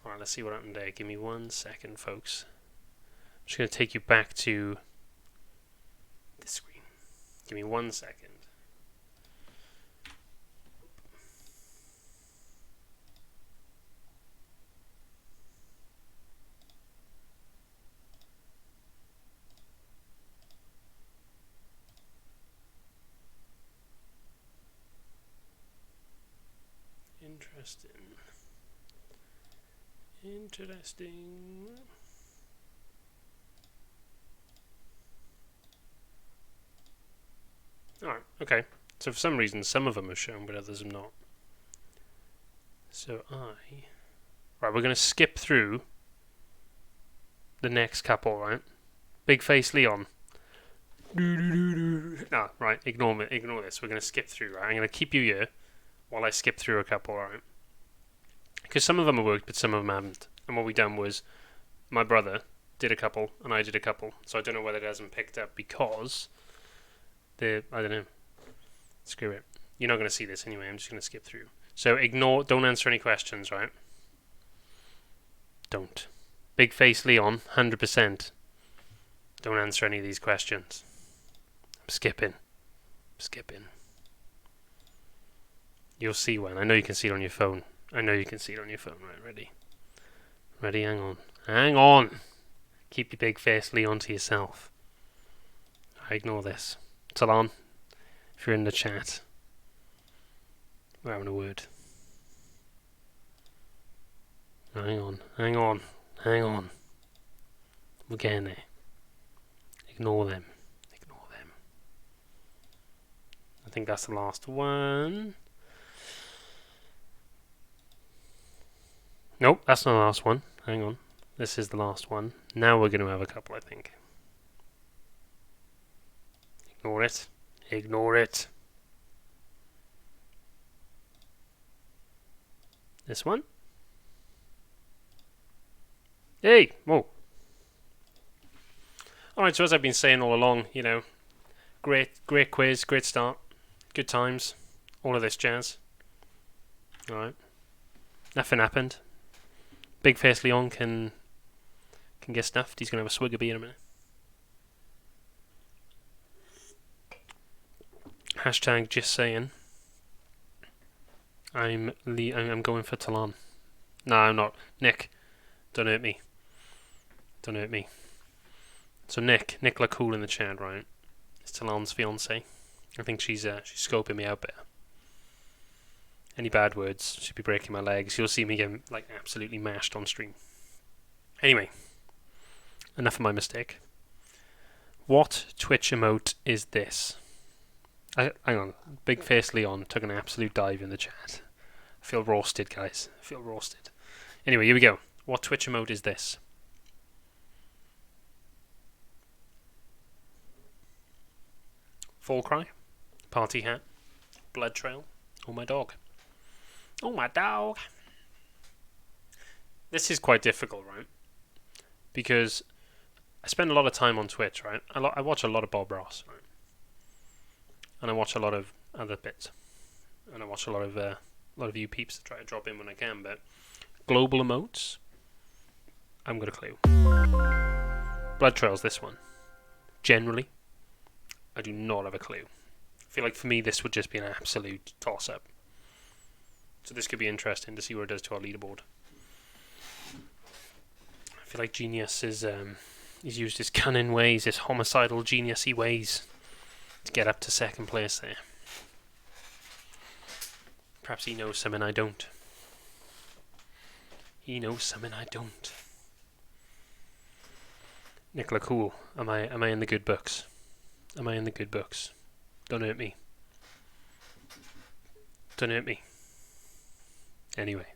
Alright, let's see what happened there. Give me 1 second, folks. I'm just going to take you back to this screen. Give me 1 second. Interesting. Alright, okay. So for some reason, some of them are shown, but others are not. So Right, we're going to skip through the next couple, right? Big Face Leon. No, right, ignore this. We're going to skip through, right? I'm going to keep you here while I skip through a couple, right? Because some of them have worked, but some of them haven't. And what we done was, my brother did a couple, and I did a couple. So I don't know whether it hasn't picked up because I don't know. Screw it. You're not going to see this anyway. I'm just going to skip through. So don't answer any questions, right? Don't. Big Face Leon, 100%. Don't answer any of these questions. I'm skipping. You'll see one. I know you can see it on your phone. Right, ready? Hang on. Keep your Big Face Leon to yourself. I ignore this. Talon, if you're in the chat, we're having a word. Hang on. We're getting there. Ignore them. I think that's the last one. Nope, that's not the last one. Hang on. This is the last one. Now we're going to have a couple, I think. Ignore it. This one. Hey! Whoa. Alright, so as I've been saying all along, great quiz, great start, good times, all of this jazz. Alright. Nothing happened. Big Face Leon can get stuffed. He's going to have a swig of beer in a minute. Hashtag just saying. I'm going for Talon. No, I'm not. Nick, don't hurt me. So Nicola Cool in the chat, right? It's Talon's fiance. I think she's scoping me out better. Any bad words, she'd be breaking my legs. You'll see me get absolutely mashed on stream. Anyway, enough of my mistake. What Twitch emote is this? Hang on. Big Face Leon took an absolute dive in the chat. I feel roasted, guys. Anyway, here we go. What Twitch emote is this? Fall cry, party hat, blood trail, or my dog? Oh, my dog. This is quite difficult, right? Because I spend a lot of time on Twitch, right? I watch a lot of Bob Ross, right? And I watch a lot of other bits. And I watch a lot of you peeps that try to drop in when I can, but global emotes, I haven't got a clue. Blood trail's this one. Generally, I do not have a clue. I feel like for me this would just be an absolute toss-up. So this could be interesting to see what it does to our leaderboard. I feel like Genius is he's used his cunning ways, his homicidal genius-y ways to get up to second place there. Perhaps he knows something I don't. Nicola Cool, am I in the good books? Don't hurt me. Anyway.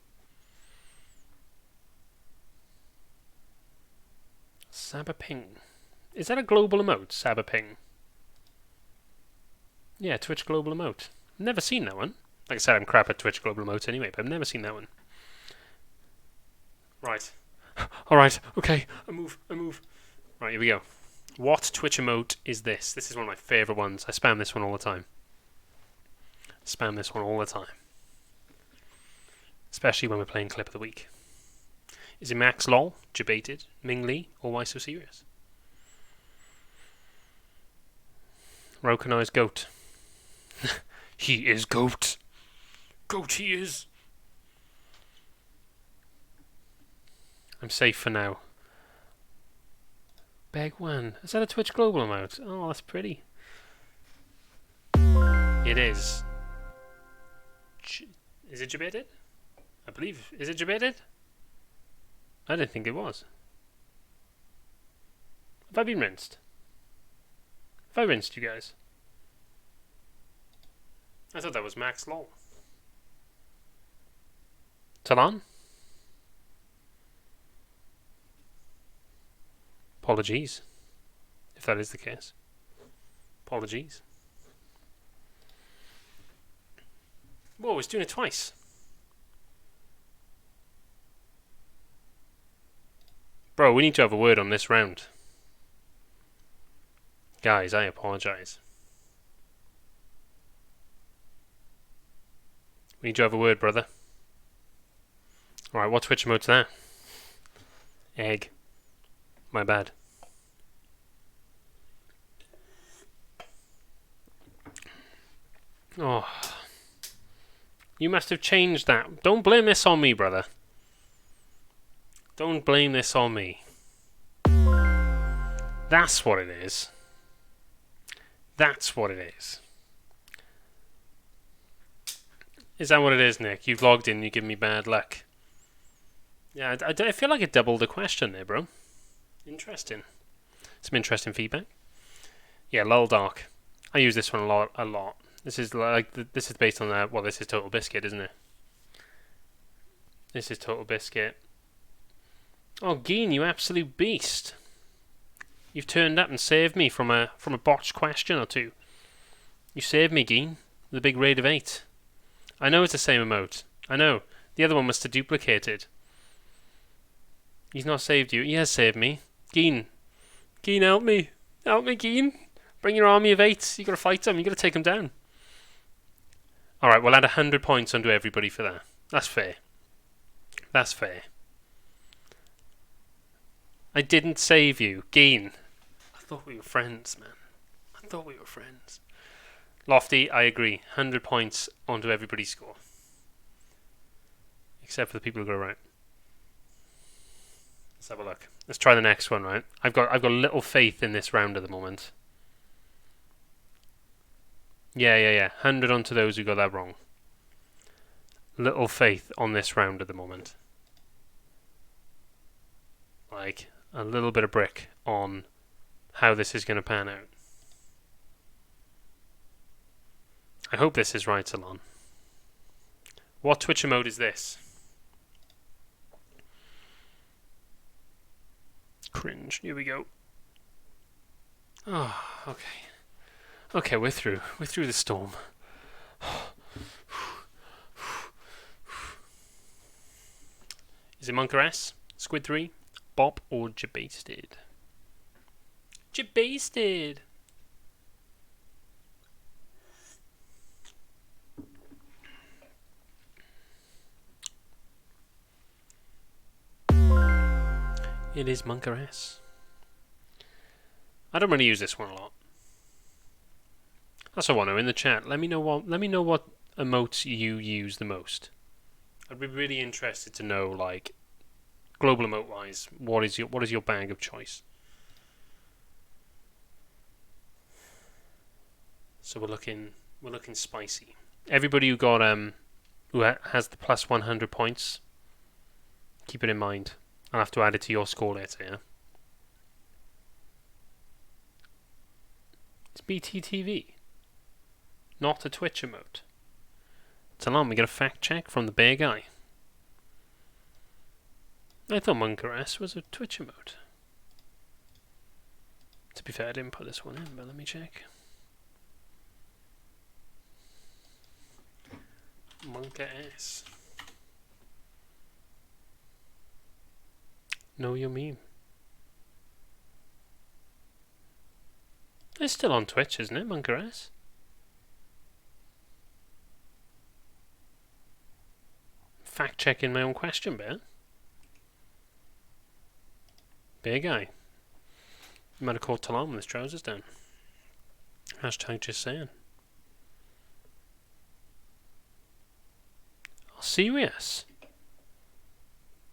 Sabaping. Is that a global emote, Sabaping? Yeah, Twitch global emote. Never seen that one. Like I said, I'm crap at Twitch global emotes anyway, but I've never seen that one. Right. Alright, okay, I move. Right, here we go. What Twitch emote is this? This is one of my favourite ones. I spam this one all the time. Especially when we're playing Clip of the Week. Is it Max Lol, Debated, Ming Lee, or Why So Serious? Rokanai's goat. He is goat. Goat he is. I'm safe for now. Beg one. Is that a Twitch global emote? Oh, that's pretty. It is. Is it Debated? I believe. Is it debated? I didn't think it was. Have I been rinsed? Have I rinsed you guys? I thought that was Max Lol. Talon? Apologies. If that is the case. Apologies. Whoa, he's doing it twice. Bro, we need to have a word on this round. Guys, I apologise. We need to have a word, brother. Alright, what Twitch emote's that? Egg. My bad. Oh. You must have changed that. Don't blame this on me, brother. Don't blame this on me. That's what it is. That's what it is. Is that what it is, Nick? You've logged in, you give me bad luck. Yeah, I feel like it doubled the question there, bro. Interesting. Some interesting feedback. Yeah, Lull Dark. I use this one a lot. This is like this is based on well, this is Total Biscuit, isn't it? This is Total Biscuit. Oh, Geen, you absolute beast! You've turned up and saved me from a botched question or two. You saved me, Geen. The big raid of 8. I know it's the same emote. I know. The other one must have duplicated. He's not saved you. He has saved me. Geen. Geen, help me. Help me, Geen. Bring your army of 8. You gotta fight them. You gotta take them down. Alright, we'll add 100 points onto everybody for that. That's fair. That's fair. I didn't save you. Geen. I thought we were friends, man. I thought we were friends. Lofty, I agree. 100 points onto everybody's score. Except for the people who got it right. Let's have a look. Let's try the next one, right? I've got little faith in this round at the moment. Yeah. 100 onto those who got that wrong. Little faith on this round at the moment. Like, a little bit of brick on how this is going to pan out. I hope this is right, Salon. What Twitch emote is this? Cringe. Here we go. Oh, okay. Okay, we're through. We're through the storm. Is it Monker S, Squid 3, Bop, or Jabasted? Jabasted! It is Monker S. I don't really use this one a lot. That's what I want to in the chat. Let me know what emotes you use the most. I'd be really interested to know, like, global emote wise, what is your bag of choice? So we're looking spicy. Everybody who got who has the plus 100 points, keep it in mind. I'll have to add it to your score later, yeah? It's BTTV. Not a Twitch emote. Talon, we get a fact check from the bear guy. I thought Monker S was a Twitch emote. To be fair, I didn't put this one in, but let me check. Monker S. Know your meme. It's still on Twitch, isn't it, Monker S? Fact checking my own question, Bear. Bear guy. You might have caught Talon with his trousers down. Hashtag just saying. Oh, serious?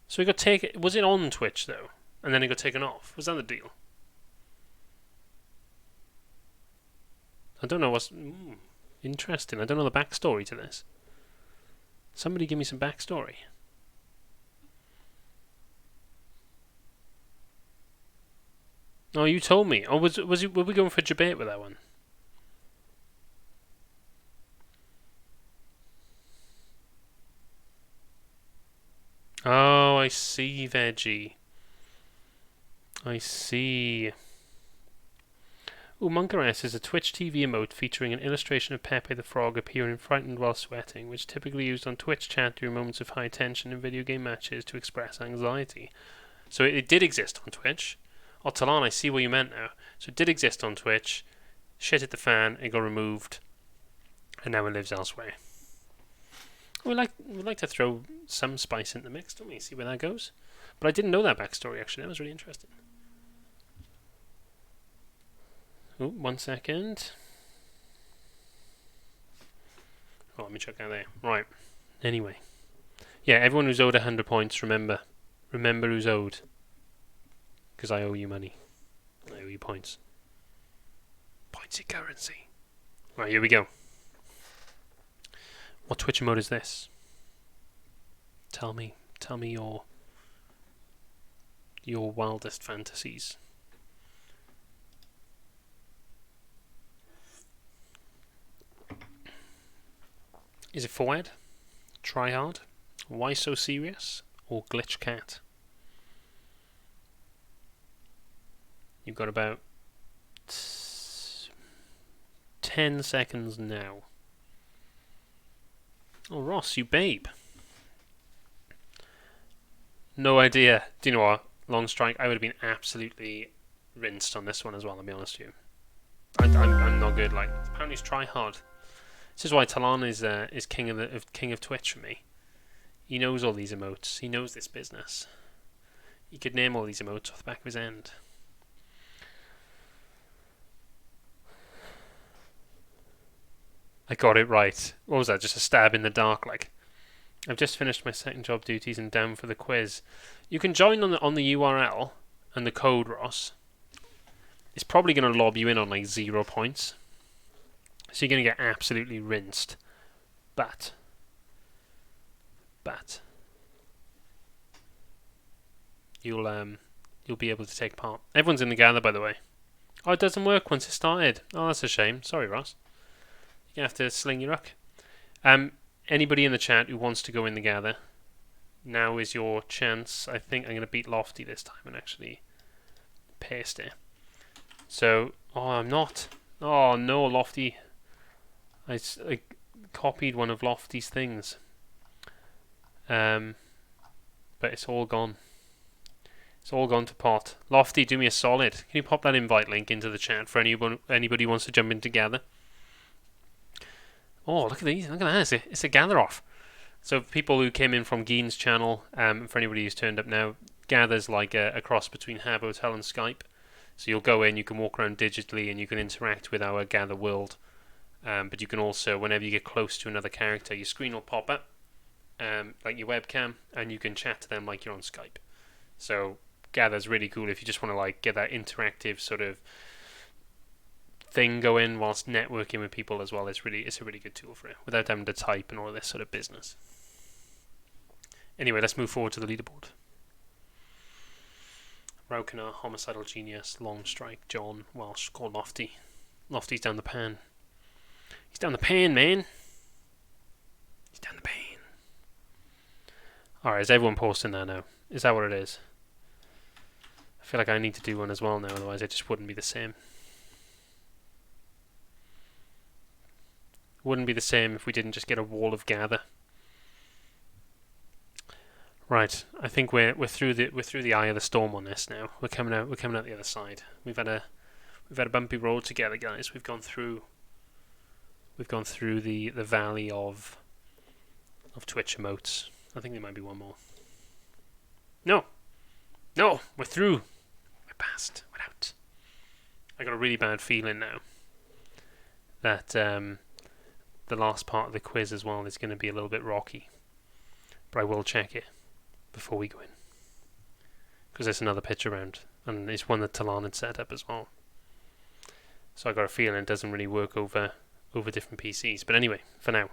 So he got taken. Was it on Twitch though? And then he got taken off? Was that the deal? I don't know what's interesting. I don't know the backstory to this. Somebody give me some backstory. Oh, you told me. Oh, were we going for debate with that one? Oh, I see, Veggie. I see. Ooh, Monkares is a Twitch TV emote featuring an illustration of Pepe the Frog appearing frightened while sweating, which is typically used on Twitch chat during moments of high tension in video game matches to express anxiety. So it did exist on Twitch. Oh, Talon, I see what you meant now. So it did exist on Twitch. Shit hit the fan, it got removed, and now it lives elsewhere. We like to throw some spice in the mix, don't we? See where that goes. But I didn't know that backstory, actually. That was really interesting. Oh, 1 second. Oh, let me check out there. Right. Anyway. Yeah, everyone who's owed 100 points, remember. Remember who's owed. Because I owe you money. I owe you points. Pointsy currency. Right, here we go. What Twitch mode is this? Tell me your wildest fantasies. Is it forward, try hard, why so serious, or glitch cat? You've got about 10 seconds now. Oh, Ross, you babe. No idea. Do you know what? Long strike, I would have been absolutely rinsed on this one as well, I'll be honest with you. I'm not good. Like, apparently it's try hard. This is why Talon is king of Twitch for me. He knows all these emotes. He knows this business. He could name all these emotes off the back of his hand. I got it right. What was that? Just a stab in the dark, like. I've just finished my second job duties and down for the quiz. You can join on the URL and the code, Ross. It's probably going to lob you in on like 0 points. So you're going to get absolutely rinsed. But you'll be able to take part. Everyone's in the gather, by the way. Oh, it doesn't work once it started. Oh, that's a shame. Sorry, Ross. You're going to have to sling your luck. Anybody in the chat who wants to go in the gather, now is your chance. I think I'm going to beat Lofty this time and actually paste it. So, oh, I'm not. Oh, no, Lofty. I copied one of Lofty's things. But it's all gone. It's all gone to pot. Lofty, do me a solid. Can you pop that invite link into the chat for anybody who wants to jump in together? Oh, look at these. Look at that. It's a gather off. So people who came in from Gein's channel, for anybody who's turned up now, Gather's like a cross between Hab Hotel and Skype. So you'll go in, you can walk around digitally, and you can interact with our Gather world. But you can also, whenever you get close to another character, your screen will pop up, like your webcam, and you can chat to them like you're on Skype. So Gather's really cool if you just want to like get that interactive sort of thing going whilst networking with people as well. It's a really good tool for it without having to type and all this sort of business. Anyway, let's move forward to the leaderboard. Raukenar, Homicidal Genius, Long Strike, John, Welsh, called Lofty. Lofty's down the pan. He's down the pan, man. He's down the pan. Alright, is everyone posting there now? Is that what it is? I feel like I need to do one as well now, otherwise it just wouldn't be the same. Wouldn't be the same if we didn't just get a wall of gather. Right, I think we're through the eye of the storm on this now. We're coming out the other side. We've had a bumpy road together, guys. We've gone through the valley of Twitch emotes. I think there might be one more. No, we're through. We're past. We're out. I got a really bad feeling now that the last part of the quiz as well is going to be a little bit rocky, but I will check it before we go in, because there's another pitch around, and it's one that Talon had set up as well. So I got a feeling it doesn't really work over different PCs. But anyway, for now.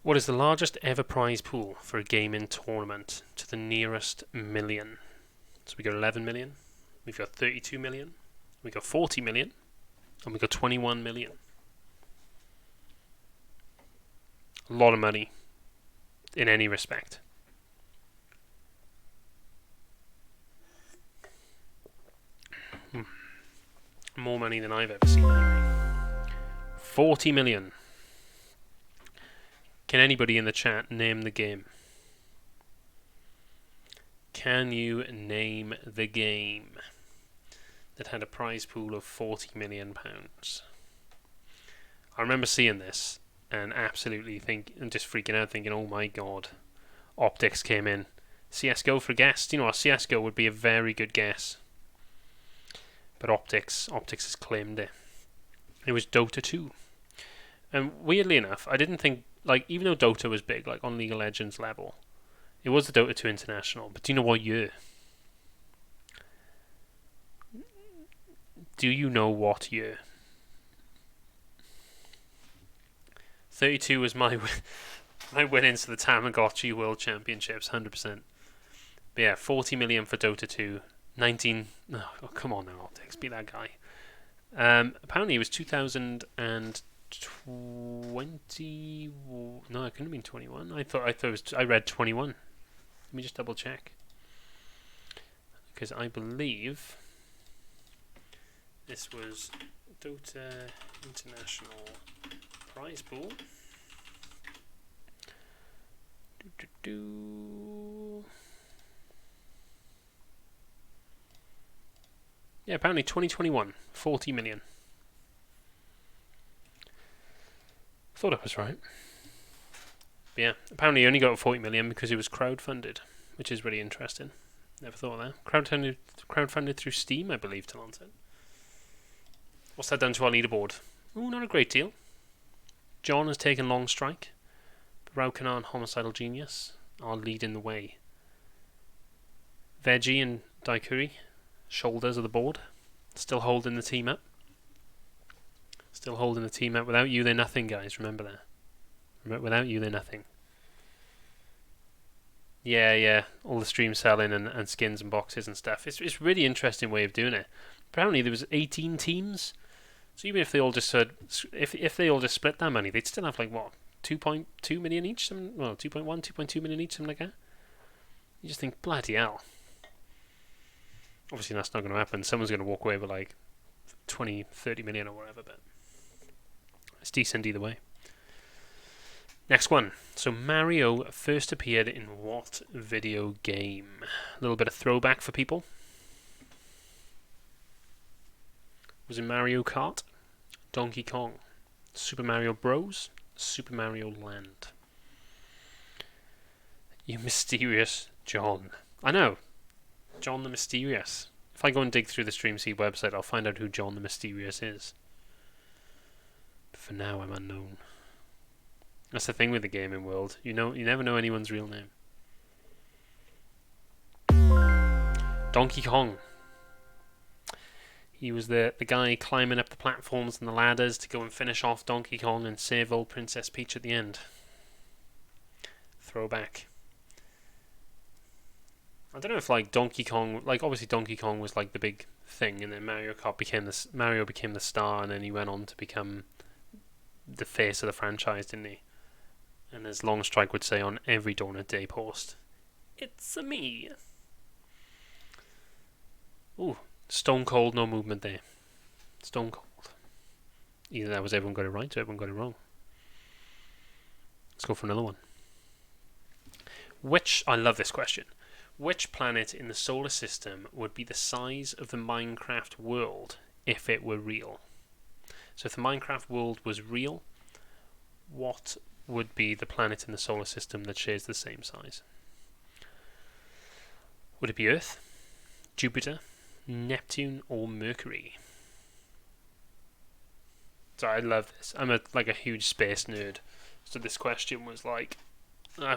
What is the largest ever prize pool for a gaming tournament to the nearest million? So we got 11 million, we've got 32 million, we got 40 million, and we got 21 million. A lot of money in any respect. More money than I've ever seen. 40 million. Can anybody in the chat name the game? Can you name the game that had a prize pool of £40 million? I remember seeing this and absolutely just freaking out, thinking, oh my god, Optics came in. CSGO for guess. You know, CSGO would be a very good guess. But Optics has claimed it. It was Dota 2. And weirdly enough, I didn't think, like, even though Dota was big, like on League of Legends level, it was the Dota 2 International. But do you know what year? Do you know what year? 32 was my win into the Tamagotchi World Championships, 100%. But yeah, 40 million for Dota 2. 19... Oh, come on now, Optics, be that guy. Apparently it was 2020... No, it couldn't have been 21. I thought it was... I read 21. Let me just double check. Because I believe this was Dota International prize pool. Yeah, apparently 2021, 40 million. Thought I was right. But yeah, apparently he only got 40 million because it was crowdfunded, which is really interesting. Never thought of that. Crowdfunded through Steam, I believe, to launch it. What's that done to our leaderboard? Ooh, not a great deal. John has taken Long Strike. Raukanar and Homicidal Genius are leading the way. Veggie and Daikuri, shoulders of the board, still holding the team up. Still holding the team up. Without you, they're nothing, guys. Remember that. Without you, they're nothing. Yeah. All the stream selling and skins and boxes and stuff. It's a really interesting way of doing it. Apparently, there was 18 teams. So even if they all just if they all just split that money, they'd still have like what, 2.2 million each? 2.1, 2.2 million each, something like that. You just think, bloody hell. Obviously, that's not going to happen. Someone's going to walk away with like 20, 30 million or whatever, but it's decent either way. Next one. So Mario first appeared in what video game? A little bit of throwback for people. Was it Mario Kart, Donkey Kong, Super Mario Bros, Super Mario Land? You mysterious John. I know. John the Mysterious. If I go and dig through the Streamseed website, I'll find out who John the Mysterious is. But for now, I'm unknown. That's the thing with the gaming world. You never know anyone's real name. Donkey Kong. He was the guy climbing up the platforms and the ladders to go and finish off Donkey Kong and save old Princess Peach at the end. Throwback. I don't know if like Donkey Kong, like obviously Donkey Kong was like the big thing, and then Mario became the star, and then he went on to become the face of the franchise, didn't he? And as Longstrike would say on every Donut Day post, "It's me." Ooh, stone cold, no movement there. Stone cold. Either that was everyone got it right or everyone got it wrong. Let's go for another one. I love this question. Which planet in the solar system would be the size of the Minecraft world if it were real? So if the Minecraft world was real, what would be the planet in the solar system that shares the same size? Would it be Earth, Jupiter, Neptune, or Mercury? So I love this. I'm a huge space nerd. So this question was like,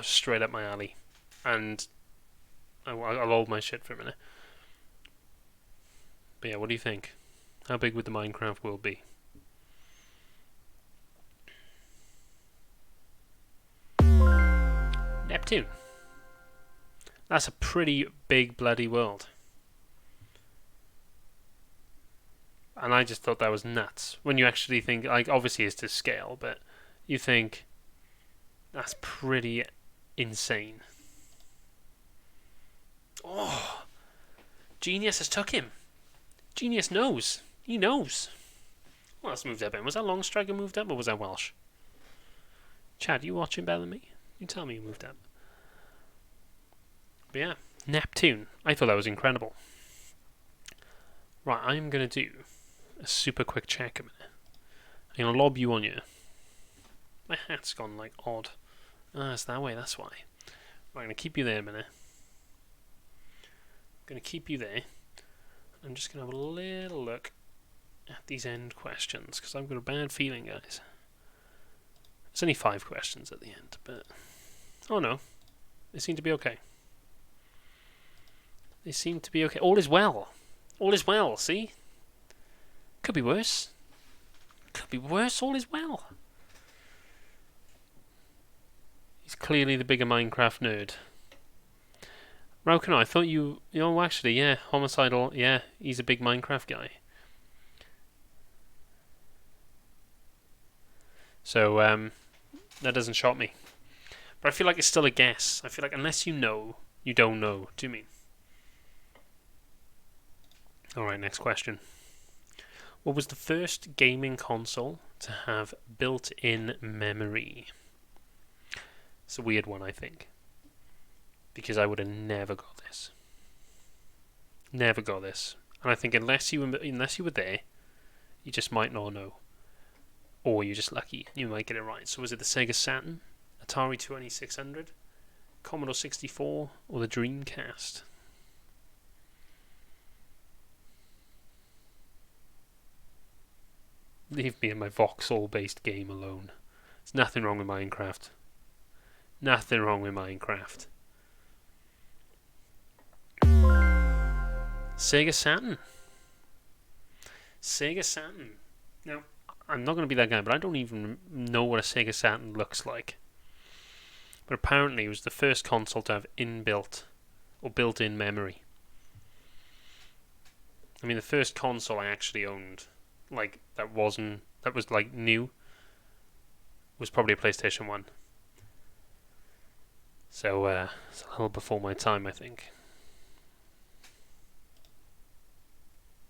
straight up my alley. And I'll hold my shit for a minute. But yeah, what do you think? How big would the Minecraft world be? Neptune. That's a pretty big bloody world. And I just thought that was nuts. When you actually think, like, obviously it's to scale, but you think that's pretty insane. Oh, Genius has took him. Genius knows. He knows. Well, that's moved up in. Was that long striker moved up, or was that Welsh? Chad, you watching better than me? You tell me you moved up. But yeah, Neptune. I thought that was incredible. Right, I'm going to do a super quick check a minute. I'm going to lob you on you. My hat's gone like odd. Ah, it's that way, that's why. Right, I'm going to keep you there a minute. I'm going to keep you there. I'm just going to have a little look at these end questions, because I've got a bad feeling, guys. It's only 5 questions at the end, but... Oh no. They seem to be okay. They seem to be okay. All is well. All is well, see? Could be worse. Could be worse. All is well. He's clearly the bigger Minecraft nerd. Raukano, I thought you... Oh, actually, yeah. Homicidal, yeah. He's a big Minecraft guy. So, that doesn't shock me. But I feel like it's still a guess. I feel like unless you know, you don't know. Do you mean? Alright, next question. What was the first gaming console to have built-in memory? It's a weird one, I think. Because I would have never got this. Never got this. And I think unless you were there, you just might not know. Or you're just lucky. You might get it right. So was it the Sega Saturn, Atari 2600, Commodore 64, or the Dreamcast? Leave me and my voxel-based game alone. There's nothing wrong with Minecraft. Nothing wrong with Minecraft. Sega Saturn. Sega Saturn. Now, I'm not going to be that guy, but I don't even know what a Sega Saturn looks like. But apparently it was the first console to have inbuilt or built-in memory. I mean, the first console I actually owned, like, that was like new, was probably a PlayStation 1. So, it's a little before my time, I think.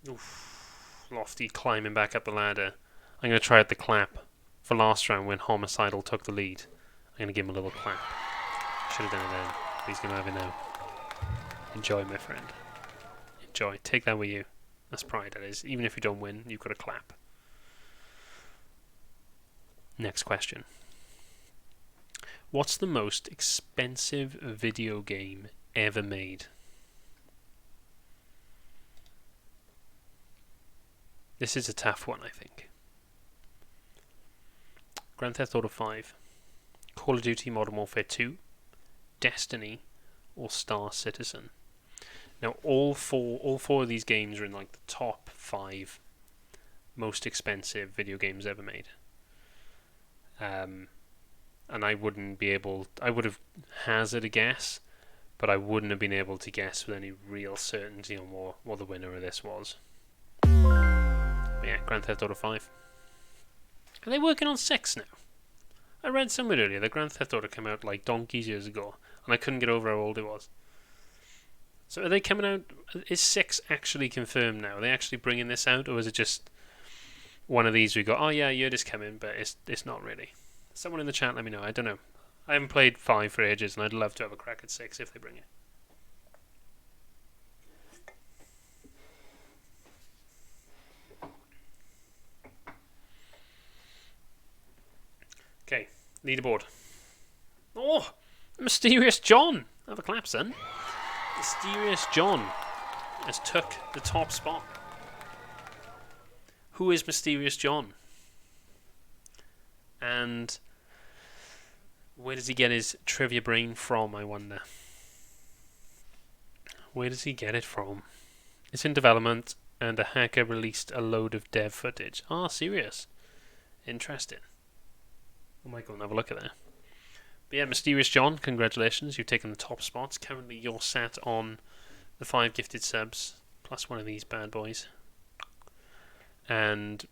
Oof. Lofty climbing back up the ladder. I'm going to try out the clap for last round when Homicidal took the lead. I'm going to give him a little clap. Should have done it then. He's going to have it now. Enjoy, my friend. Enjoy. Take that with you. That's pride, that is. Even if you don't win, you've got a clap. Next question. What's the most expensive video game ever made? This is a tough one, I think. Grand Theft Auto 5, Call of Duty Modern Warfare 2, Destiny, or Star Citizen. Now, all four of these games are in like the top 5 most expensive video games ever made. And I wouldn't be able... I would have hazarded a guess, but I wouldn't have been able to guess with any real certainty on what the winner of this was. But yeah, Grand Theft Auto 5. Are they working on 6 now? I read somewhere earlier that Grand Theft Auto came out like donkeys years ago, and I couldn't get over how old it was. So are they coming out... Is 6 actually confirmed now? Are they actually bringing this out, or is it just one of these we go, oh yeah, it is coming, but it's not really? Someone in the chat let me know. I don't know. I haven't played 5 for ages, and I'd love to have a crack at 6 if they bring it. Okay, leaderboard. Oh, Mysterious John. Have a clap, son. Mysterious John has took the top spot. Who is Mysterious John? And where does he get his trivia brain from, I wonder? Where does he get it from? It's in development, and a hacker released a load of dev footage. Ah, serious. Interesting. I might go and have a look at that. But yeah, Mysterious John, congratulations. You've taken the top spots. Currently, you're sat on the 5 gifted subs, plus one of these bad boys. And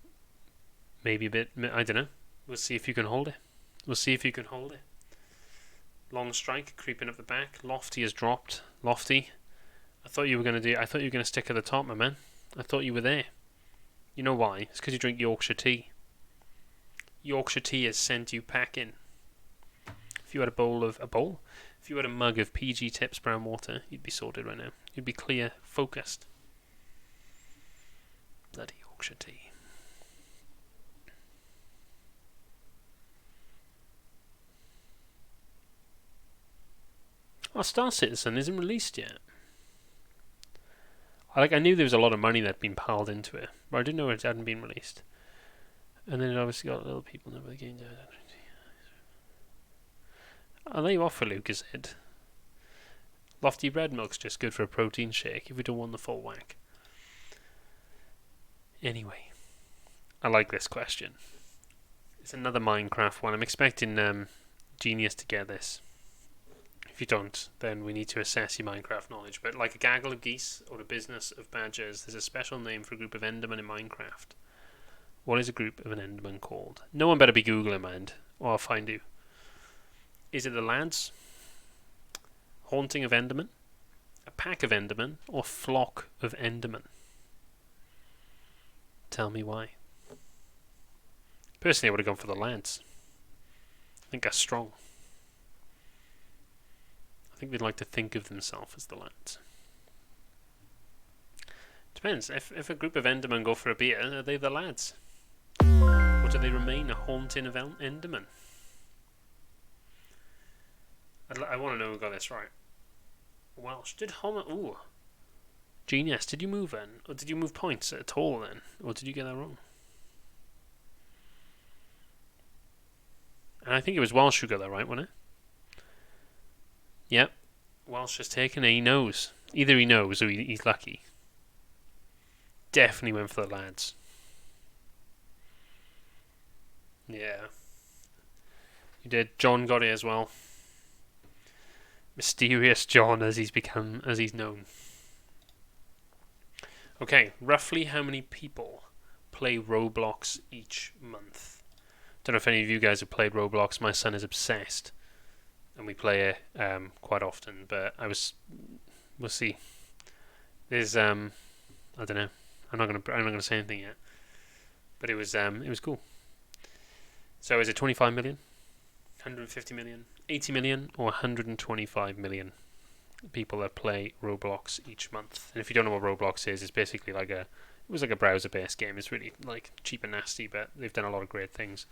maybe a bit, I don't know. We'll see if you can hold it. We'll see if you can hold it. Long strike, creeping up the back. Lofty has dropped. Lofty, I thought you were going to stick at the top, my man. I thought you were there. You know why? It's because you drink Yorkshire tea. Yorkshire tea has sent you packing. If you had if you had a mug of PG Tips brown water, you'd be sorted right now. You'd be clear, focused. Bloody Yorkshire tea. Oh, Star Citizen isn't released yet. I knew there was a lot of money that had been piled into it, but I didn't know it hadn't been released. And then it obviously got little people know the game. I'll let you off for Lucas Ed. Lofty bread milk's just good for a protein shake if we don't want the full whack. Anyway, I like this question. It's another Minecraft one. I'm expecting Genius to get this. If you don't, then we need to assess your Minecraft knowledge. But like a gaggle of geese or a business of badgers, there's a special name for a group of Endermen in Minecraft. What is a group of an Enderman called? No one better be Googling, mind, or I'll find you. Is it the lads? Haunting of Endermen? A pack of Endermen? Or flock of Endermen? Tell me why. Personally, I would have gone for the lads. I think that's strong. I think they'd like to think of themselves as the lads. Depends. If a group of Endermen go for a beer, are they the lads? Or do they remain a haunting of Endermen? I want to know who got this right. Welsh. Did Homer... Ooh. Genius, did you move then? Or did you move points at all then? Or did you get that wrong? And I think it was Welsh who got that right, wasn't it? Yep. Welsh has taken it. He knows. Either he knows or he's lucky. Definitely went for the lads. Yeah. You did. John got it as well. Mysterious John, as he's known. Okay, roughly how many people play Roblox each month? Don't know if any of you guys have played Roblox. My son is obsessed, and we play it quite often. But we'll see. There's I don't know. I'm not gonna say anything yet. But it was cool. So is it 25 million, 150 million, 80 million, or 125 million people that play Roblox each month? And if you don't know what Roblox is, it's basically it was like a browser-based game. It's really like cheap and nasty, but they've done a lot of great things.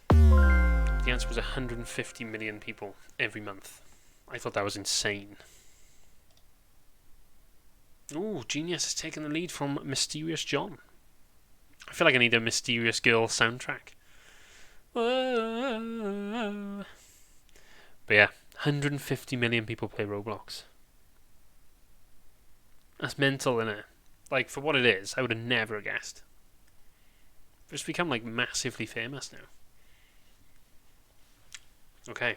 The answer was 150 million people every month. I thought that was insane. Ooh, Genius has taken the lead from Mysterious John. I feel like I need a Mysterious Girl soundtrack. Whoa. But yeah, 150 million people play Roblox. That's mental, isn't it? Like, for what it is, I would have never guessed. It's become, like, massively famous now. Okay.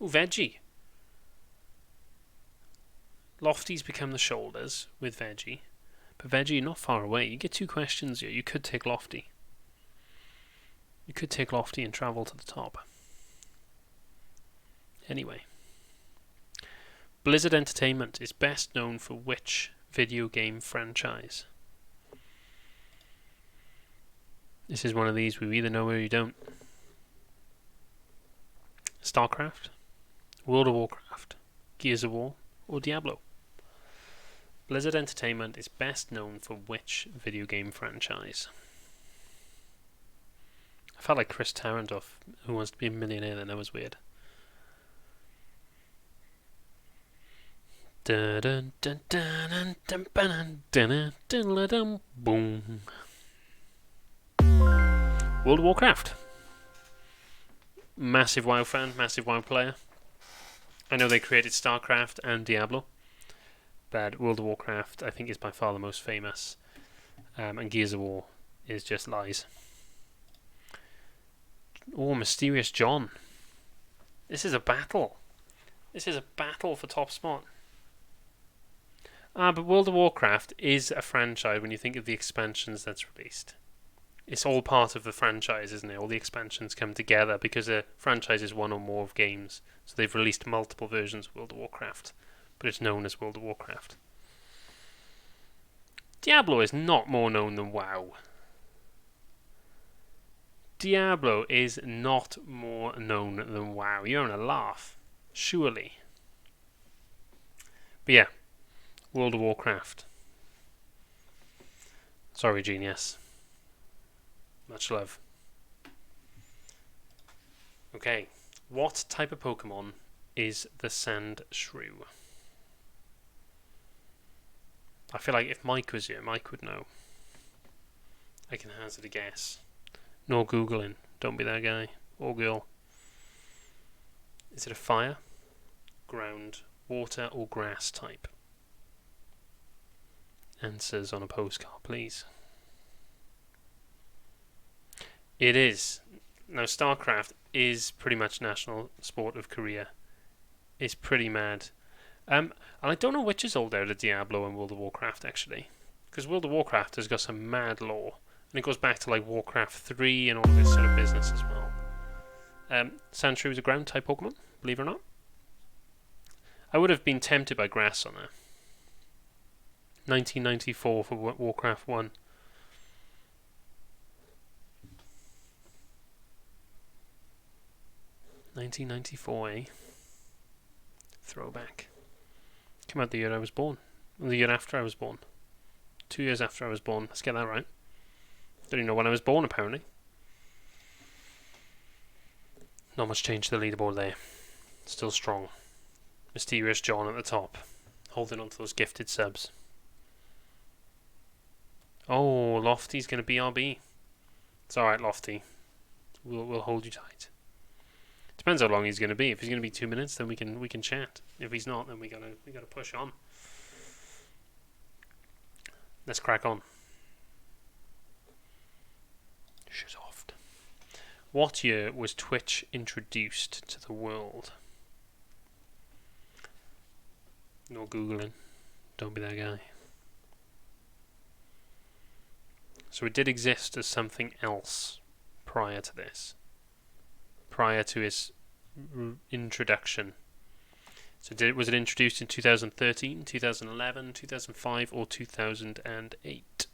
Ooh, Veggie. Lofty's become the shoulders with Veggie. But Veggie, you're not far away. You get 2 questions here. You could take Lofty. You could take Lofty and travel to the top. Anyway. Blizzard Entertainment is best known for which video game franchise? This is one of these we either know or you don't. StarCraft, World of Warcraft, Gears of War, or Diablo? Blizzard Entertainment is best known for which video game franchise? I felt like Chris Tarrant off Who Wants to Be a Millionaire then. That was weird. Boom. World of Warcraft. Massive WoW fan, massive WoW player. I know they created StarCraft and Diablo, but World of Warcraft I think is by far the most famous, and Gears of War is just lies. Oh, Mysterious John. This is a battle. This is a battle for top spot. But World of Warcraft is a franchise when you think of the expansions that's released. It's all part of the franchise, isn't it? All the expansions come together because a franchise is one or more of games. So they've released multiple versions of World of Warcraft, but it's known as World of Warcraft. Diablo is not more known than WoW. Diablo is not more known than WoW. You're having a laugh. Surely. But yeah, World of Warcraft. Sorry, Genius. Much love. Okay, what type of Pokemon is the Sand Shrew? I feel like if Mike was here, Mike would know. I can hazard a guess. No Googling. Don't be that guy. Or girl. Is it a fire, ground, water, or grass type? Answers on a postcard, please. It is. Now, StarCraft is pretty much national sport of Korea. It's pretty mad. And I don't know which is older, the Diablo and World of Warcraft, actually. Because World of Warcraft has got some mad lore. And it goes back to like Warcraft 3 and all this sort of business as well. Sandshrew is a ground type Pokemon, believe it or not. I would have been tempted by grass on there. 1994 for Warcraft 1. $1994, eh? Throwback. Came out the year I was born. The year after I was born. 2 years after I was born. Let's get that right. Don't even know when I was born, apparently. Not much change to the leaderboard there. Still strong. Mysterious John at the top. Holding on to those gifted subs. Oh, Lofty's going to BRB. It's alright, Lofty. We'll hold you tight. Depends how long he's going to be. If he's going to be 2 minutes, then we can chat. If he's not, then we gotta push on. Let's crack on. Shut off. What year was Twitch introduced to the world? No Googling. Don't be that guy. So it did exist as something else prior to this. Prior to its introduction. So was it introduced in 2013, 2011, 2005 or 2008?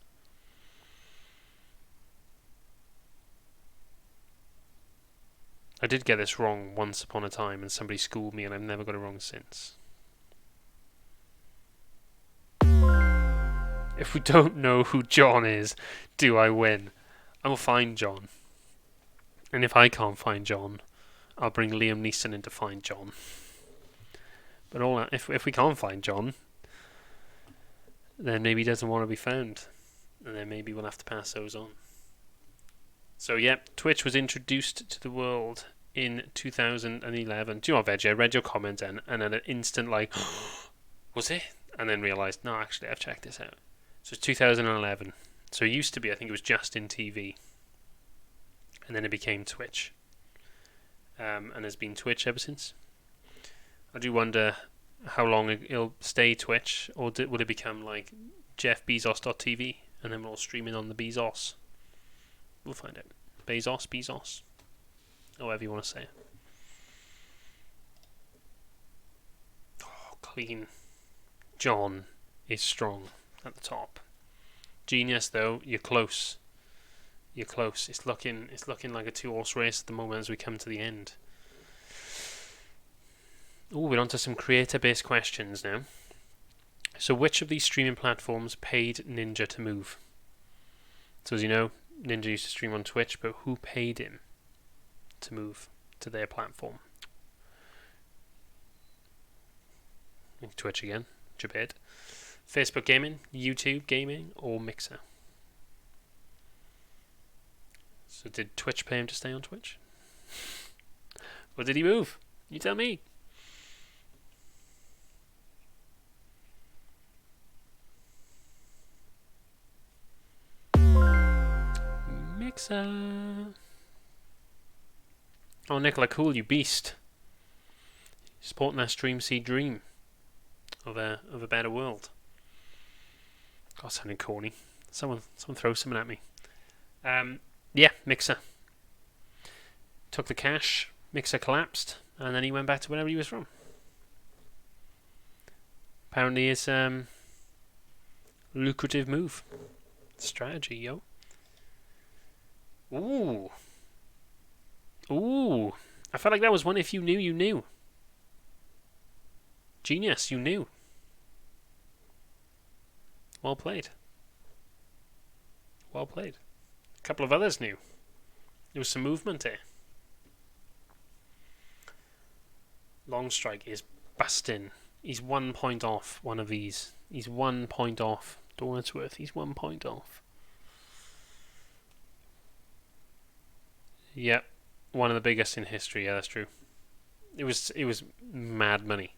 I did get this wrong once upon a time and somebody schooled me and I've never got it wrong since. If we don't know who John is, do I win? I will find John. And if I can't find John, I'll bring Liam Neeson in to find John. But if we can't find John, then maybe he doesn't want to be found. And then maybe we'll have to pass those on. So yeah, Twitch was introduced to the world in 2011. Do you know what, Veggie? I read your comment and then an instant like, was it? And then realised, no, actually, I've checked this out. So it's 2011. So it used to be, I think it was just in TV. And then it became Twitch. And has been Twitch ever since. I do wonder how long it'll stay Twitch, or will it become like JeffBezos.tv, and then we'll all stream in on the Bezos. We'll find out. Bezos, however you want to say it. Oh, clean. John is strong at the top. Genius, though, you're close. You're close. It's looking like a 2-horse race at the moment as we come to the end. Oh, we're on to some creator-based questions now. So which of these streaming platforms paid Ninja to move? So as you know, Ninja used to stream on Twitch, but who paid him to move to their platform? Twitch again, Jabed. Facebook Gaming, YouTube Gaming, or Mixer? So did Twitch pay him to stay on Twitch? Or did he move? You tell me. Mixer. Oh, Nicola, cool, you beast. Supporting that Streamseed dream of a better world. God, sounding corny. Someone throw something at me. Yeah, Mixer. Took the cash, Mixer collapsed, and then he went back to wherever he was from. Apparently it's lucrative move. Strategy, yo. Ooh. I felt like that was one if you knew, you knew. Genius, you knew. Well played. Well played. A couple of others knew. There was some movement here. Long Strike is busting. He's 1 point off one of these. He's 1 point off. Doughnutsworth, he's 1 point off. Yep. One of the biggest in history, yeah, that's true. It was mad money.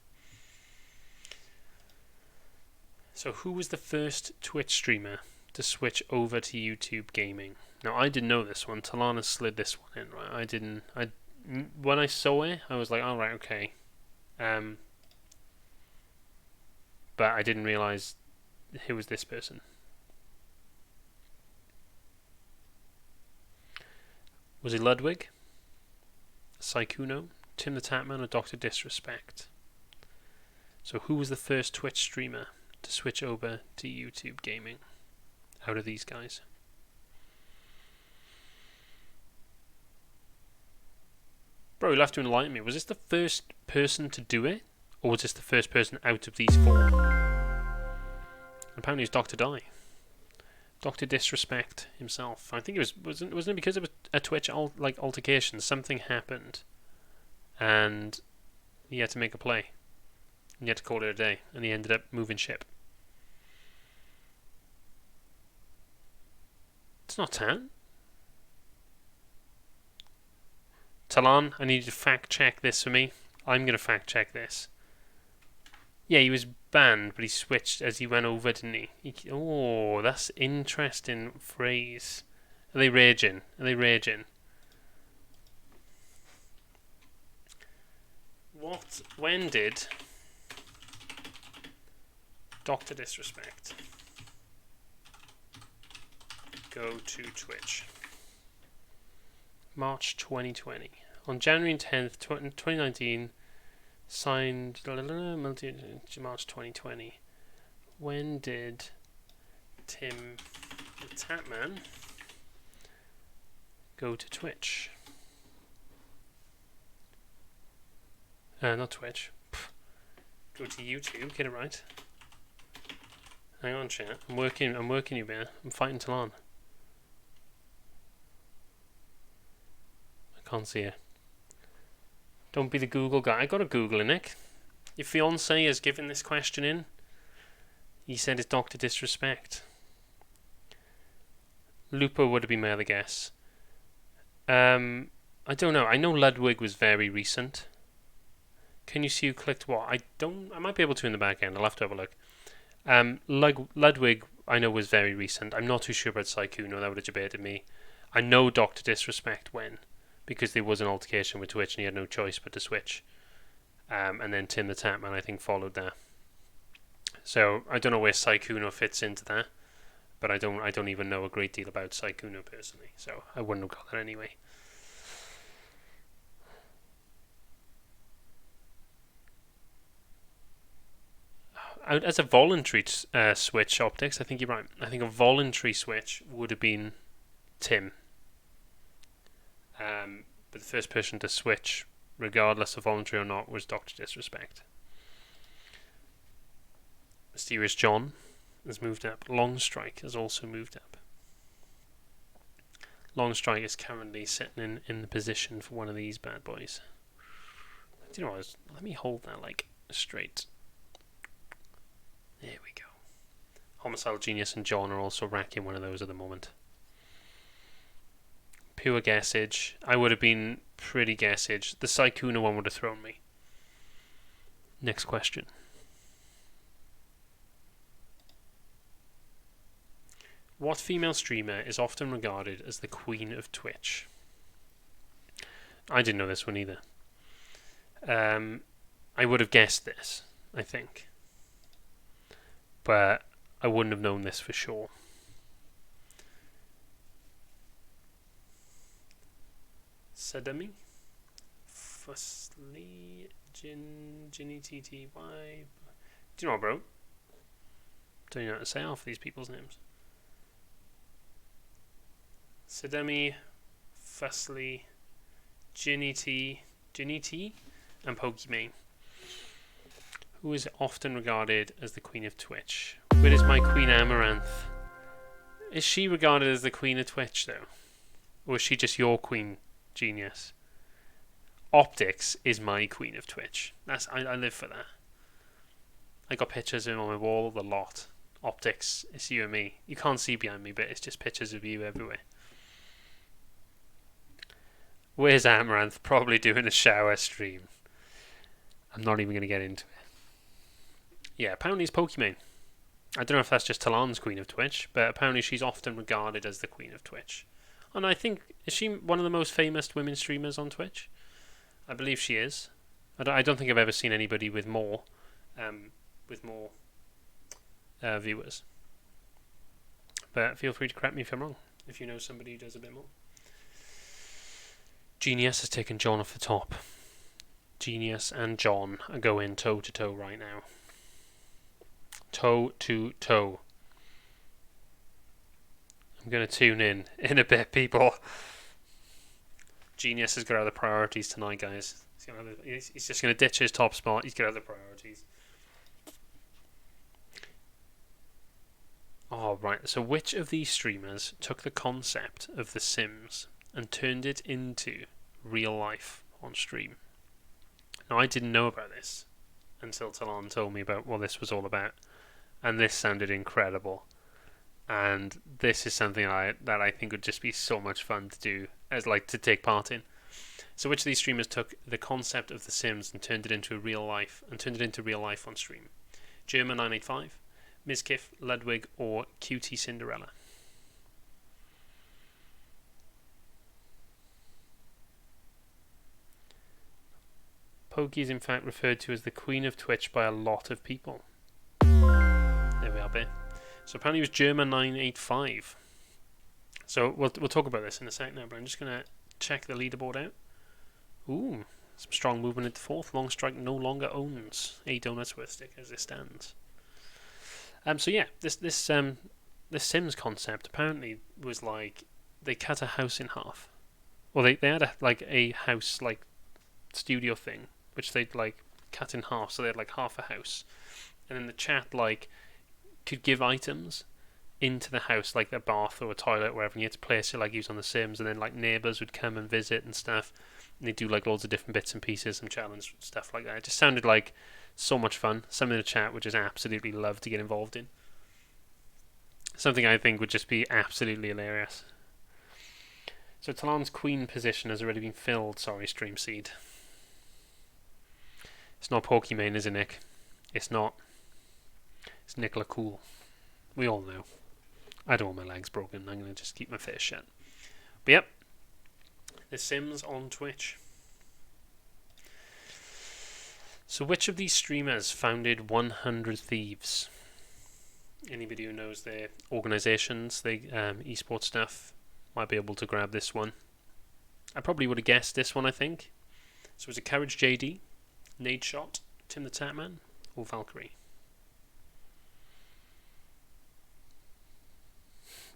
So who was the first Twitch streamer to switch over to YouTube gaming? Now I didn't know this one. Talana slid this one in, right? When I saw it, I was like, all right, okay. But I didn't realise who was this person. Was it Ludwig, Saikuno, Tim the Tatman, or Dr. Disrespect? So who was the first Twitch streamer to switch over to YouTube gaming out of these guys? Bro, you'll have to enlighten me. Was this the first person to do it? Or was this the first person out of these four? Apparently it's Dr. Die. Dr. Disrespect himself. I think it wasn't it because it was a Twitch altercation? Something happened and he had to make a play. He had to call it a day, and he ended up moving ship. It's not Tan. Talan, I need you to fact check this for me. I'm going to fact check this. Yeah, he was banned, but he switched as he went over, didn't he? Oh, that's interesting phrase. Are they raging? When did Dr. Disrespect go to Twitch? March 2020. On January 10th, 2019, signed March 2020. When did Tim the Tatman go to Twitch? Not Twitch. Go to YouTube, get it right. Hang on, chat. I'm working you, man. I'm fighting Talon. I can't see it. Don't be the Google guy. I got a Google, Nick. Your fiance has given this question in. He said it's Dr. Disrespect. Lupo would have been my other guess. I don't know. I know Ludwig was very recent. Can you see who clicked what? I might be able to in the back end. I'll have to have a look. Ludwig, I know, was very recent. I'm not too sure about Saikuno. That would have debated me. I know Dr. Disrespect when, because there was an altercation with Twitch and he had no choice but to switch. And then Tim the Tatman, I think, followed that. So I don't know where Saikuno fits into that, but I don't even know a great deal about Saikuno personally. So I wouldn't have got that anyway. As a voluntary switch, Optics, I think you're right. I think a voluntary switch would have been Tim. But the first person to switch, regardless of voluntary or not, was Dr. Disrespect. Mysterious John has moved up. Long Strike has also moved up. Long Strike is currently sitting in the position for one of these bad boys. Do you know what? Let me hold that straight. There we go. Homicidal Genius and John are also racking one of those at the moment. Pure guessage. I would have been pretty guessage. The Saikuno one would have thrown me. Next question. What female streamer is often regarded as the queen of Twitch? I didn't know this one either. I would have guessed this, I think. But I wouldn't have known this for sure. Sedemi? Fussly Ginny TTY. Do you know what, bro? Don't know how to say half of these people's names. Sedemi, Fussly, Ginny T, and Pokimane, who is often regarded as the Queen of Twitch. Where is my Queen Amaranth? Is she regarded as the Queen of Twitch, though? Or is she just your Queen Genius? Optics is my Queen of Twitch. I live for that. I got pictures of him on my wall, the lot. Optics, it's you and me. You can't see behind me, but it's just pictures of you everywhere. Where's Amaranth? Probably doing a shower stream. I'm not even going to get into it. Yeah, apparently it's Pokimane. I don't know if that's just Talon's Queen of Twitch, but apparently she's often regarded as the Queen of Twitch. And I think, is she one of the most famous women streamers on Twitch? I believe she is. I don't think I've ever seen anybody with more viewers. But feel free to correct me if I'm wrong, if you know somebody who does a bit more. Genius has taken John off the top. Genius and John are going toe to toe right now. Toe to toe. I'm going to tune in a bit, people. Genius has got other priorities tonight, guys. He's just going to ditch his top spot. He's got other priorities. Oh, right. So which of these streamers took the concept of The Sims and turned it into real life on stream? Now, I didn't know about this until Talon told me about what this was all about. And this sounded incredible. And this is something that I think would just be so much fun to do, to take part in. So which of these streamers took the concept of The Sims and turned it into real life on stream? German985, Mizkif, Ludwig, or QT Cinderella? Pokey is in fact referred to as the Queen of Twitch by a lot of people. There we are, bit. So apparently it was German985. So we'll talk about this in a sec now, but I'm just going to check the leaderboard out. Ooh, some strong movement into fourth. Long Strike no longer owns a Doughnutsworth stick as it stands. So yeah, this Sims concept apparently was like they cut a house in half. Well, they had a house studio thing which they'd cut in half, so they had half a house, and then the chat could give items into the house, like a bath or a toilet or whatever, and you had to place it use on The Sims, and then neighbours would come and visit and stuff, and they'd do loads of different bits and pieces, some challenge stuff like that. It just sounded like so much fun. Something the chat would just absolutely love to get involved in. Something I think would just be absolutely hilarious. So Talon's queen position has already been filled. Sorry, Streamseed. It's not Pokimane, is it, Nick? It's not. It's Nicola Cool. We all know. I don't want my legs broken. I'm going to just keep my face shut. But yep. The Sims on Twitch. So which of these streamers founded 100 Thieves? Anybody who knows their organisations, their esports stuff, might be able to grab this one. I probably would have guessed this one, I think. So was it Courage JD, Nade Shot, Tim the Tatman, or Valkyrie?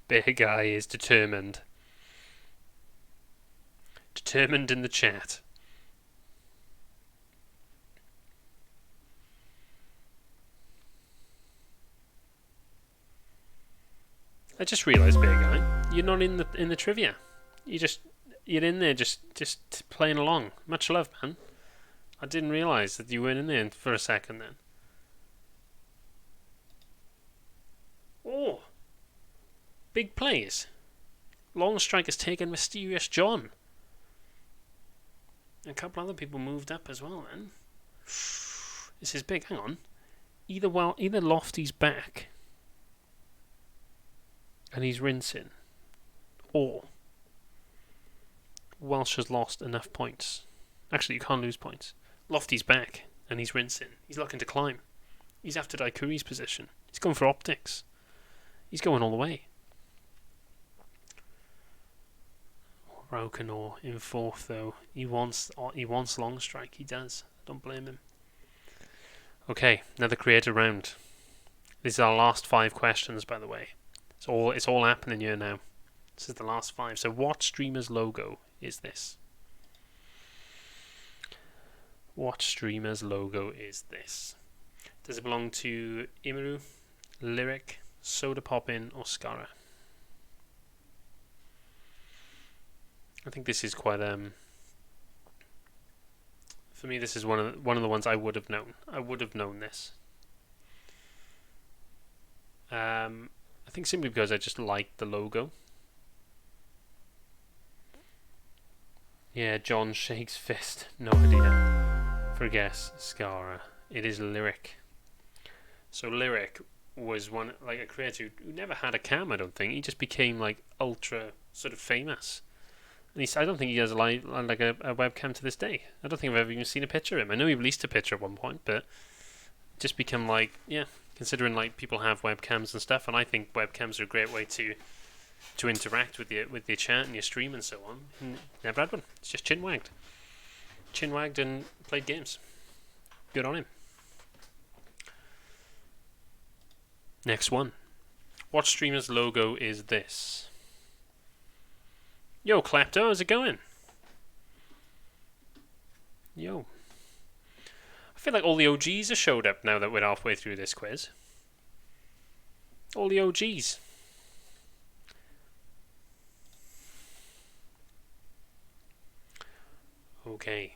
Big Guy is determined. Determined in the chat. I just realised, Big Guy, you're not in the trivia. You're in there just playing along. Much love, man. I didn't realise that you weren't in there for a second then. Oh, big plays. Long Strike has taken Mysterious John. A couple other people moved up as well then. This is big. Hang on. Either Lofty's back and he's rinsing, or Welsh has lost enough points. Actually, you can't lose points. Lofty's back. and he's rinsing. He's looking to climb. He's after Daikuri's position. He's going for optics. He's going all the way. Raukanor in fourth though. He wants long strike. He does. Don't blame him. Okay, another creative round. These are our last 5 questions, by the way. It's all happening here now. This is the last 5. So, what streamer's logo is this? What streamer's logo is this? Does it belong to Imaru, Lyric, Soda Poppin, or Skara? I think this is quite for me, this is one of the ones I would have known. I would have known this. I think simply because I just liked the logo. Yeah, John shakes fist. No idea. For a guess, Skara. It is Lyric. So Lyric was a creator who never had a cam, I don't think. He just became like ultra sort of famous. And I don't think he has a webcam to this day. I don't think I've ever even seen a picture of him. I know he released a picture at one point, but just become considering like people have webcams and stuff, and I think webcams are a great way to interact with your chat and your stream and so on. Never had one. It's just chin wagged and played games. Good on him. Next one. What streamer's logo is this? Yo, Klepto, how's it going? Yo. I feel like all the OGs have showed up now that we're halfway through this quiz. All the OGs. Okay.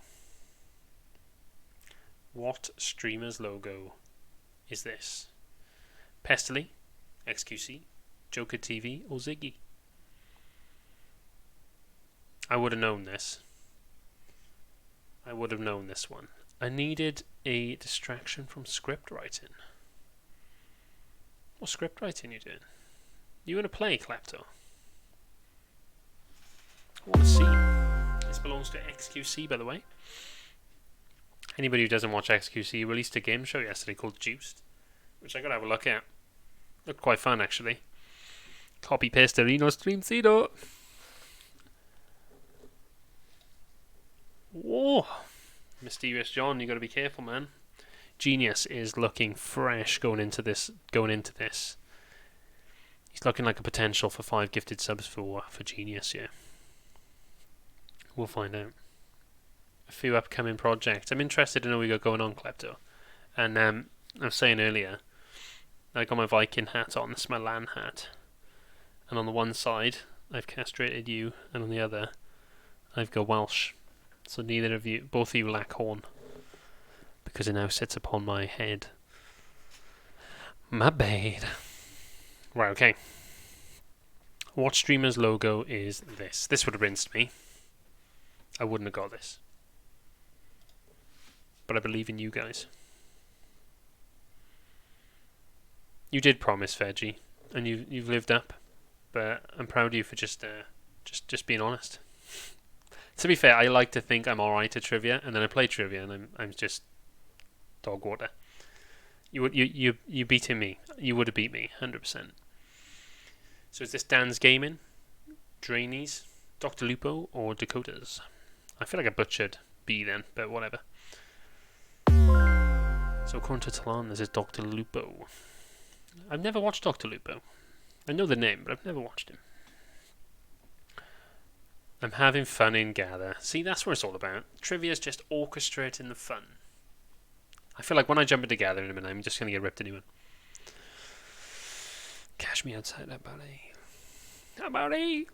What streamer's logo is this? Pestily, XQC, Joker TV, or Ziggy? I would have known this. I would have known this one. I needed a distraction from script writing. What script writing you doing? You want to play, Klepto? I want to see. This belongs to XQC, by the way. Anybody who doesn't watch XQC released a game show yesterday called Juiced, which I got to have a look at. Looked quite fun, actually. Copy paste Reno Streamseed. Whoa! Mysterious John, you got to be careful, man. Genius is looking fresh going into this. He's looking like a potential for 5 gifted subs for Genius, yeah. We'll find out. A few upcoming projects. I'm interested to know what you got going on, Klepto. And I was saying earlier, I got my Viking hat on. This is my LAN hat. And on the one side, I've castrated you, and on the other, I've got Welsh. So both of you lack horn, because it now sits upon my head. My bad. Right, okay. What streamer's logo is this? This would have rinsed me. I wouldn't have got this. But I believe in you guys. You did promise, Veggie, and you've lived up. But I'm proud of you for just being honest. To be fair, I like to think I'm alright at trivia, and then I play trivia, and I'm just dog water. You beating me. You would have beat me, 100%. So is this Dan's Gaming, Drainies, Dr. Lupo, or Dakota's? I feel like I butchered B then, but whatever. So according to Talon, this is Dr. Lupo. I've never watched Dr. Lupo. I know the name, but I've never watched him. I'm having fun in Gather. See, that's what it's all about. Trivia's just orchestrating the fun. I feel like when I jump into Gather in a minute, I'm just going to get ripped a new one. Cash me outside that body. That body!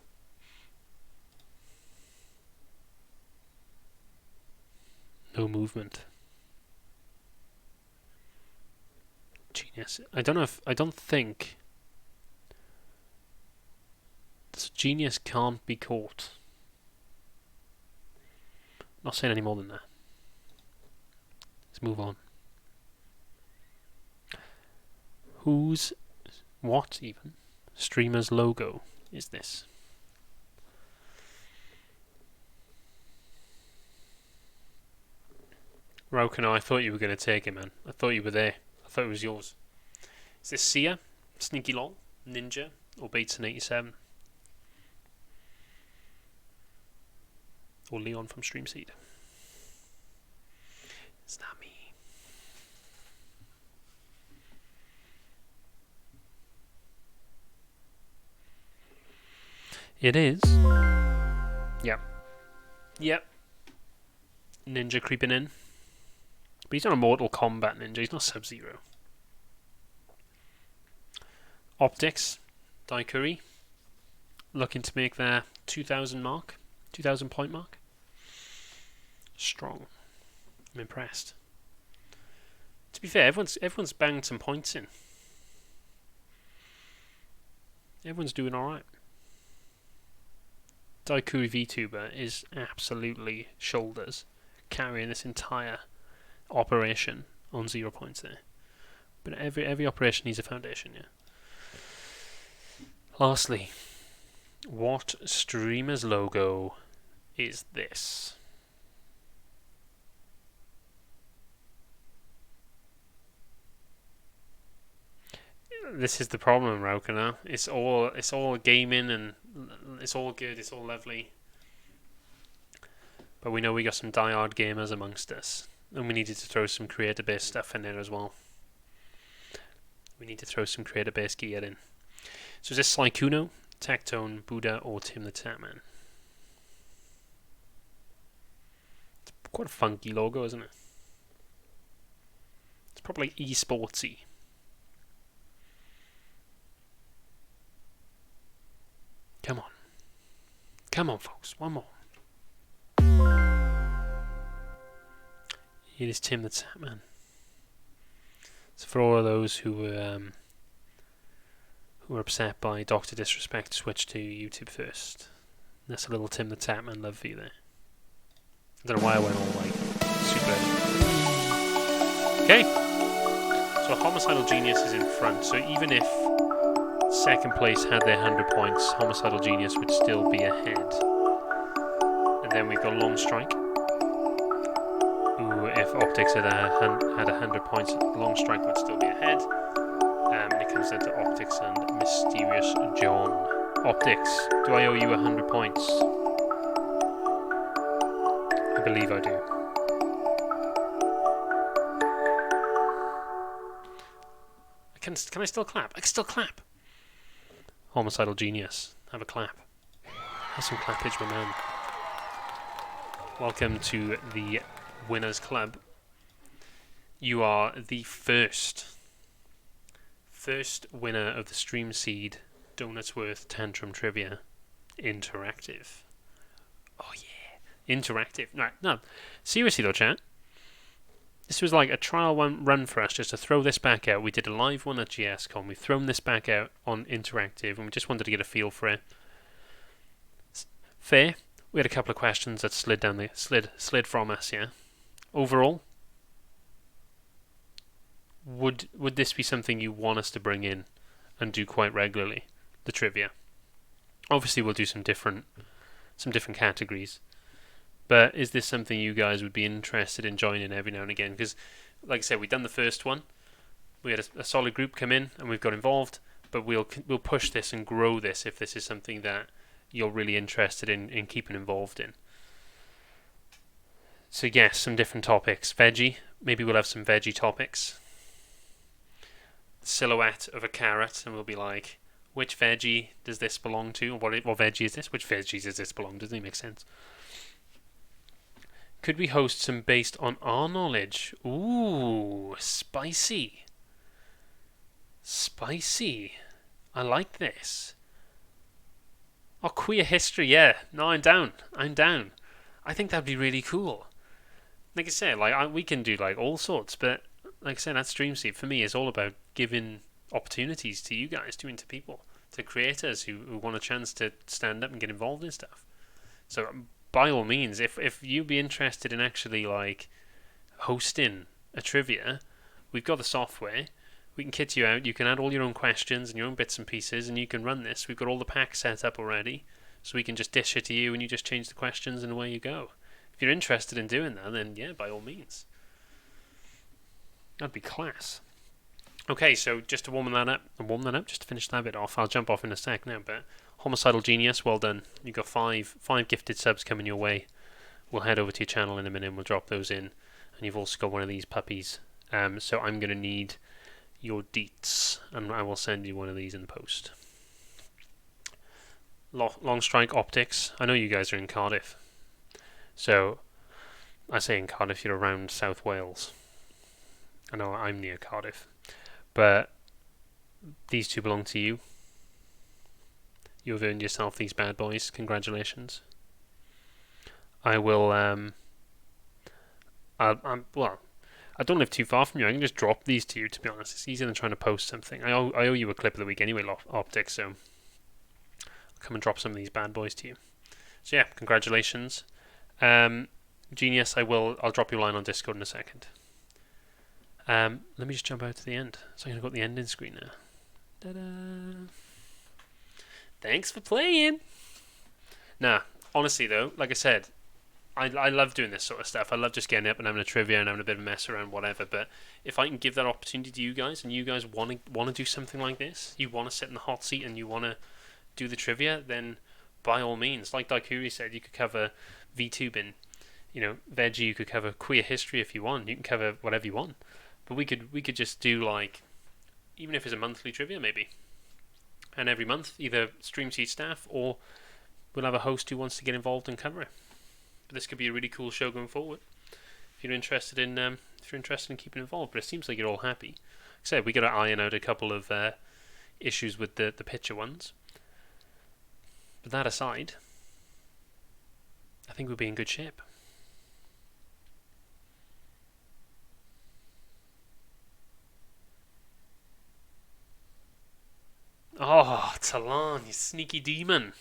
No movement. Genius. I don't think... This genius can't be caught. Not saying any more than that. Let's move on. What even streamer's logo is this? Raukano, I thought you were going to take it, man. I thought you were there. I thought it was yours. Is this Sia, Sneaky Long, Ninja, or Bateson87? Or Leon from Streamseed? It's not me. It is. Yep. Yep. Ninja creeping in. But he's not a Mortal Kombat ninja, he's not Sub-Zero. Optics, Daikuri, looking to make their 2,000 mark, 2,000 point mark. Strong. I'm impressed. To be fair, everyone's banged some points in. Everyone's doing alright. Daikuri VTuber is absolutely shoulders, carrying this entire operation on 0 points there. But every operation needs a foundation, yeah. Lastly, what streamer's logo is this? This is the problem, Raukana. It's all gaming and it's all good, it's all lovely. But we know we got some die-hard gamers amongst us. And we needed to throw some creator-based stuff in there as well. We need to throw some creator-based gear in. So is this Sly Kuno, Tectone, Buddha, or Tim the Tatman? It's quite a funky logo, isn't it? It's probably esportsy. Come on. Come on, folks. One more. It is Tim the Tatman. So for all of those who were upset by Dr. Disrespect switch to YouTube first, that's a little Tim the Tatman love for you there. I don't know why I went all like super edgy. Okay. So Homicidal Genius is in front. So even if second place had their 100 points, Homicidal Genius would still be ahead. And then we've got Long Strike. Who, if Optics had 100 points, Long Strike would still be ahead. And it comes down to Optics and Mysterious John. Optics, do I owe you 100 points? I believe I do. Can I still clap? I can still clap. Homicidal Genius, have a clap. Have some clappage, my man. Welcome to the Winners Club. You are the first winner of the Streamseed Doughnutsworth Tantrum Trivia Interactive. Oh yeah, interactive. No, seriously though, chat. This was like a trial run for us just to throw this back out. We did a live one at GSCon. We've thrown this back out on interactive, and we just wanted to get a feel for it. Fair. We had a couple of questions that slid from us, yeah. Overall, would this be something you want us to bring in and do quite regularly? The trivia. Obviously, we'll do some different categories. But is this something you guys would be interested in joining every now and again? Because, like I said, we've done the first one. We had a solid group come in and we've got involved. But we'll push this and grow this if this is something that you're really interested in keeping involved in. So yes, some different topics. Veggie. Maybe we'll have some veggie topics. Silhouette of a carrot, and we'll be like, which veggie does this belong to? Or what veggie is this? Which veggies does this belong to? Doesn't it make sense? Could we host some based on our knowledge? Ooh, spicy. Spicy. I like this. Oh, queer history, yeah. No, I'm down. I think that'd be really cool. Like I said, we can do like all sorts, but like I said, that Streamseed for me is all about giving opportunities to you guys, to people, to creators who want a chance to stand up and get involved in stuff. So by all means, if you'd be interested in actually like hosting a trivia, we've got the software. We can kit you out. You can add all your own questions and your own bits and pieces, and you can run this. We've got all the packs set up already, so we can just dish it to you, and you just change the questions, and away you go. If you're interested in doing that, then yeah, by all means. That'd be class. Okay, so just to warm that up, just to finish that bit off, I'll jump off in a sec now, but Homicidal Genius, well done. You got five gifted subs coming your way. We'll head over to your channel in a minute and we'll drop those in. And you've also got one of these puppies. So I'm going to need your deets, and I will send you one of these in the post. Long Strike Optics. I know you guys are in Cardiff. So, I say in Cardiff, you're around South Wales. I know I'm near Cardiff. But these two belong to you. You have earned yourself these bad boys. Congratulations. I will. I don't live too far from you. I can just drop these to you. To be honest, it's easier than trying to post something. I owe you a clip of the week anyway, Optics. So I'll come and drop some of these bad boys to you. So yeah, congratulations, Genius. I'll drop you a line on Discord in a second. Let me just jump out to the end. So I'm going to go to the ending screen now. Ta-da! Thanks for playing! Nah, honestly though, like I said, I love doing this sort of stuff. I love just getting up and having a trivia and having a bit of a mess around, whatever. But if I can give that opportunity to you guys, and you guys want to do something like this, you want to sit in the hot seat and you want to do the trivia, then by all means, like Daikuri said, you could cover VTubing, veggie. You could cover queer history if you want. You can cover whatever you want. But we could just do like, even if it's a monthly trivia maybe, and every month either Streamseed staff or we'll have a host who wants to get involved and cover it. But this could be a really cool show going forward if you're interested in keeping involved. But it seems like you're all happy. Like I said, we got to iron out a couple of issues with the picture ones. But that aside, I think we'll be in good shape. Oh, Talon, you sneaky demon.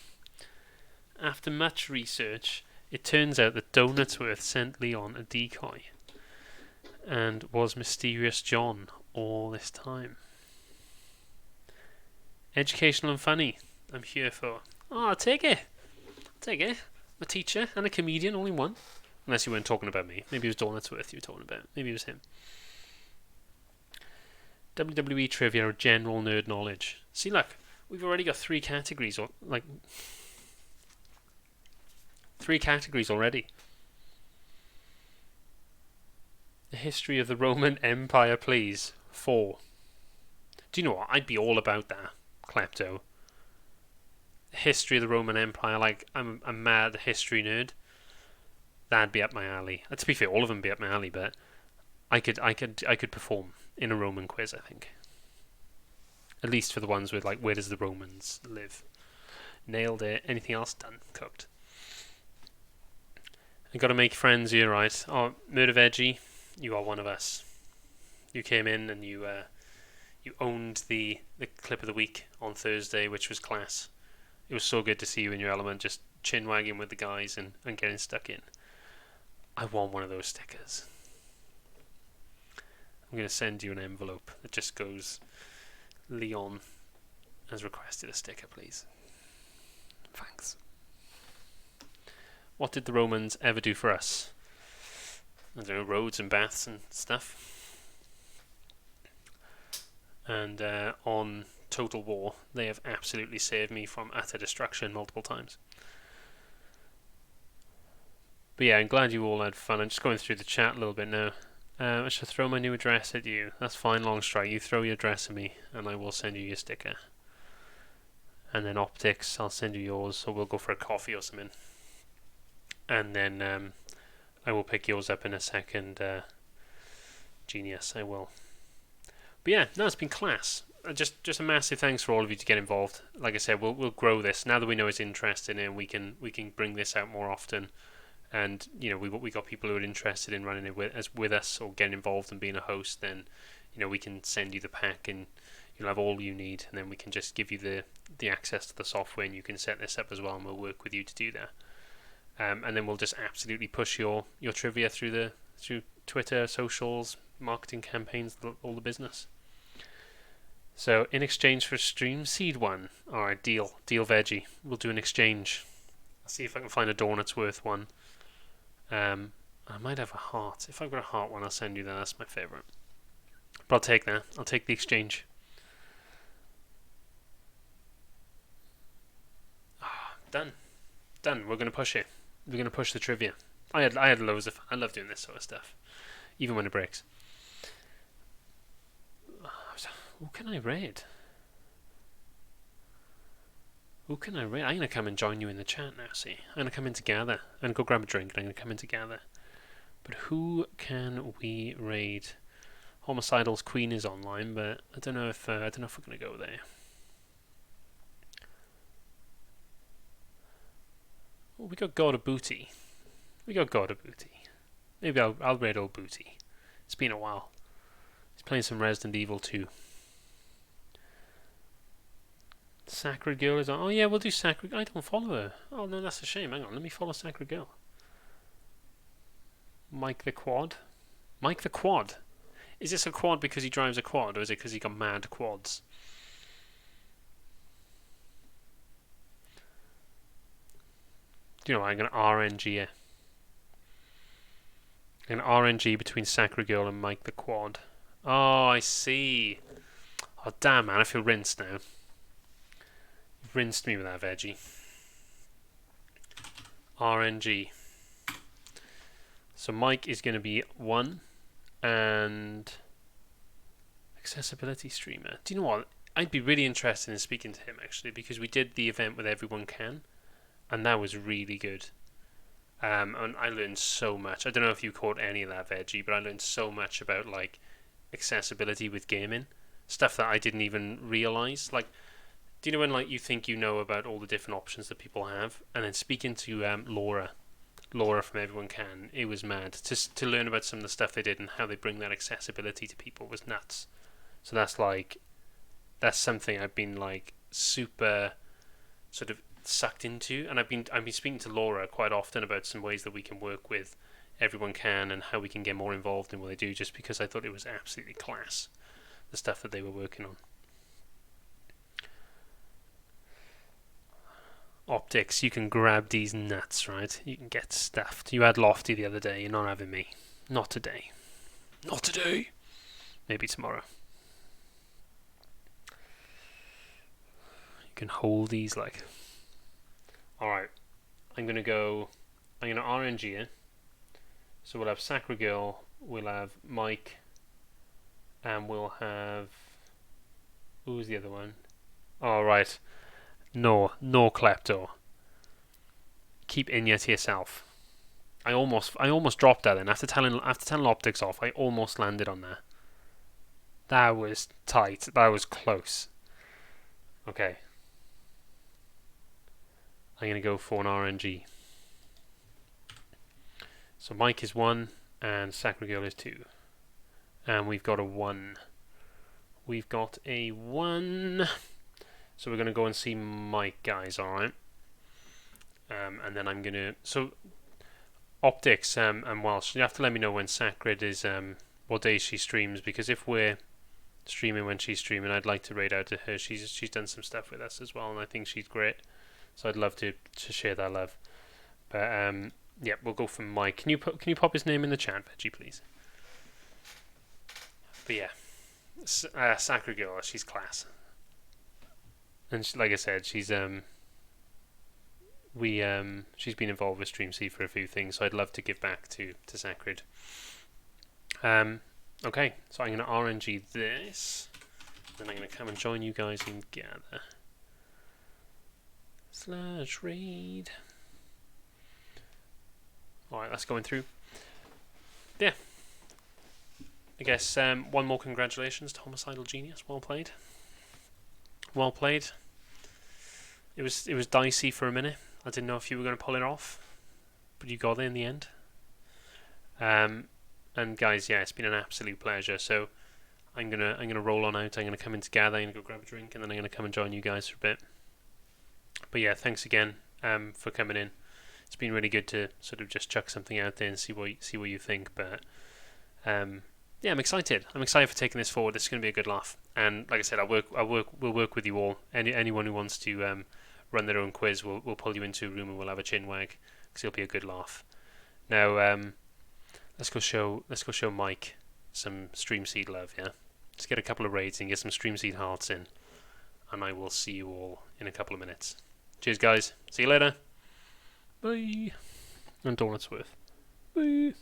After much research, it turns out that Doughnutsworth sent Leon a decoy and was Mysterious John all this time. Educational and funny, I'm here for. Oh, I'll take it. I'm a teacher and a comedian, only one. Unless you weren't talking about me. Maybe it was Doughnutsworth you were talking about. Maybe it was him. WWE trivia or general nerd knowledge. See, look, we've already got three categories already. The history of the Roman Empire, please. 4. Do you know what? I'd be all about that, Klepto. History of the Roman Empire, like I'm a mad history nerd. That'd be up my alley. To be fair, all of them be up my alley, but I could perform in a Roman quiz, I think. At least for the ones with like, where does the Romans live? Nailed it. Anything else? Done. Cooked. I got to make friends here, right? Oh, Murder Veggie, you are one of us. You came in and you owned the clip of the week on Thursday, which was class. It was so good to see you in your element, just chin wagging with the guys and getting stuck in. I want one of those stickers. I'm going to send you an envelope that just goes, Leon has requested a sticker, please. Thanks. What did the Romans ever do for us? I don't know, roads and baths and stuff. And on Total War, they have absolutely saved me from utter destruction multiple times. But yeah, I'm glad you all had fun. I'm just going through the chat a little bit now. I should throw my new address at you. That's fine, Long Strike. You throw your address at me, and I will send you your sticker. And then Optics, I'll send you yours, so we'll go for a coffee or something. And then I will pick yours up in a second. Genius, I will. But yeah, no, it's been class. Just a massive thanks for all of you to get involved. Like I said, we'll grow this now that we know it's interesting, and we can bring this out more often. And we got people who are interested in running it with us or getting involved and being a host. Then we can send you the pack and you'll have all you need, and then we can just give you the access to the software, and you can set this up as well, and we'll work with you to do that. And then we'll just absolutely push your trivia through Twitter, socials, marketing campaigns, all the business. So in exchange for a Streamseed one, alright, deal veggie. We'll do an exchange. I'll see if I can find a Doughnutsworth one. I might have a heart. If I've got a heart one, I'll send you that. That's my favourite. But I'll take that. I'll take the exchange. Done. Done. We're gonna push it. We're gonna push the trivia. I had loads of fun. I love doing this sort of stuff, even when it breaks. Who can I raid? Who can I raid? I'm gonna come and join you in the chat now. See, I'm gonna come in together. I'm gonna go grab a drink and I'm gonna come in together. But who can we raid? Homicidal's Queen is online, but I don't know if we're gonna go there. Oh, we got God of Booty. We got God of Booty. Maybe I'll raid old Booty. It's been a while. He's playing some Resident Evil 2. Sacred Girl is on. Oh yeah, we'll do Sacred. I don't follow her. Oh no, that's a shame. Hang on, let me follow Sacred Girl. Mike the Quad. Mike the Quad. Is this a quad because he drives a quad, or is it because he got mad quads? Do you know what? I'm going to RNG it. I'm going to RNG between Sacred Girl and Mike the Quad. Oh, I see. Oh, damn, man. I feel rinsed now. You've rinsed me with that veggie. RNG. So Mike is going to be 1. And accessibility streamer. Do you know what? I'd be really interested in speaking to him, actually, because we did the event with Everyone Can. And that was really good. And I learned so much. I don't know if you caught any of that, Veggie, but I learned so much about like accessibility with gaming, stuff that I didn't even realize. Like, do you know when like you think you know about all the different options that people have, and then speaking to Laura from Everyone Can, it was mad. To learn about some of the stuff they did and how they bring that accessibility to people was nuts. So that's something I've been like super sort of sucked into, and I've been speaking to Laura quite often about some ways that we can work with Everyone Can and how we can get more involved in what they do, just because I thought it was absolutely class, the stuff that they were working on. Optics, you can grab these nuts, right? You can get stuffed. You had Lofty the other day, you're not having me. Not today. Not today. Maybe tomorrow. You can hold these like... Alright, I'm going to RNG it. So we'll have Sacred Girl, we'll have Mike, and we'll have... Who's the other one? Oh, right. No Klepto. Keep Inya to yourself. I almost dropped that then. After telling Optics off, I almost landed on that. That was tight. That was close. Okay. I'm going to go for an RNG. So Mike is 1 and Sacred Girl is 2. And we've got a 1. We've got a 1. So we're going to go and see Mike, guys, alright? And then I'm going to... So, Optics and Welsh, you have to let me know when Sacred is... what day she streams, because if we're streaming when she's streaming, I'd like to raid out to her. She's done some stuff with us as well, and I think she's great. So I'd love to share that love. But yeah, we'll go for Mike. Can you pop his name in the chat, Veggie, please? But yeah, Sacred Girl, she's class. And like I said, she's been involved with Streamseed for a few things, so I'd love to give back to Sacred. Okay, so I'm going to RNG this, then I'm going to come and join you guys in gather. /raid. Alright, that's going through. Yeah. I guess one more congratulations to Homicidal Genius. Well played. Well played. It was dicey for a minute. I didn't know if you were going to pull it off, but you got it in the end. And guys, yeah, it's been an absolute pleasure. So I'm gonna roll on out. I'm gonna come in together. I'm gonna go grab a drink, and then I'm gonna come and join you guys for a bit. But yeah, thanks again for coming in. It's been really good to sort of just chuck something out there and see what you think. But yeah, I'm excited. I'm excited for taking this forward. This is going to be a good laugh. And like I said, we'll work with you all. Anyone who wants to run their own quiz, we'll pull you into a room and we'll have a chin wag, because it'll be a good laugh. Now let's go show Mike some Streamseed love. Yeah. Let's get a couple of raids and get some Streamseed hearts in. And I will see you all in a couple of minutes. Cheers, guys. See you later. Bye. And Doughnutsworth. Bye.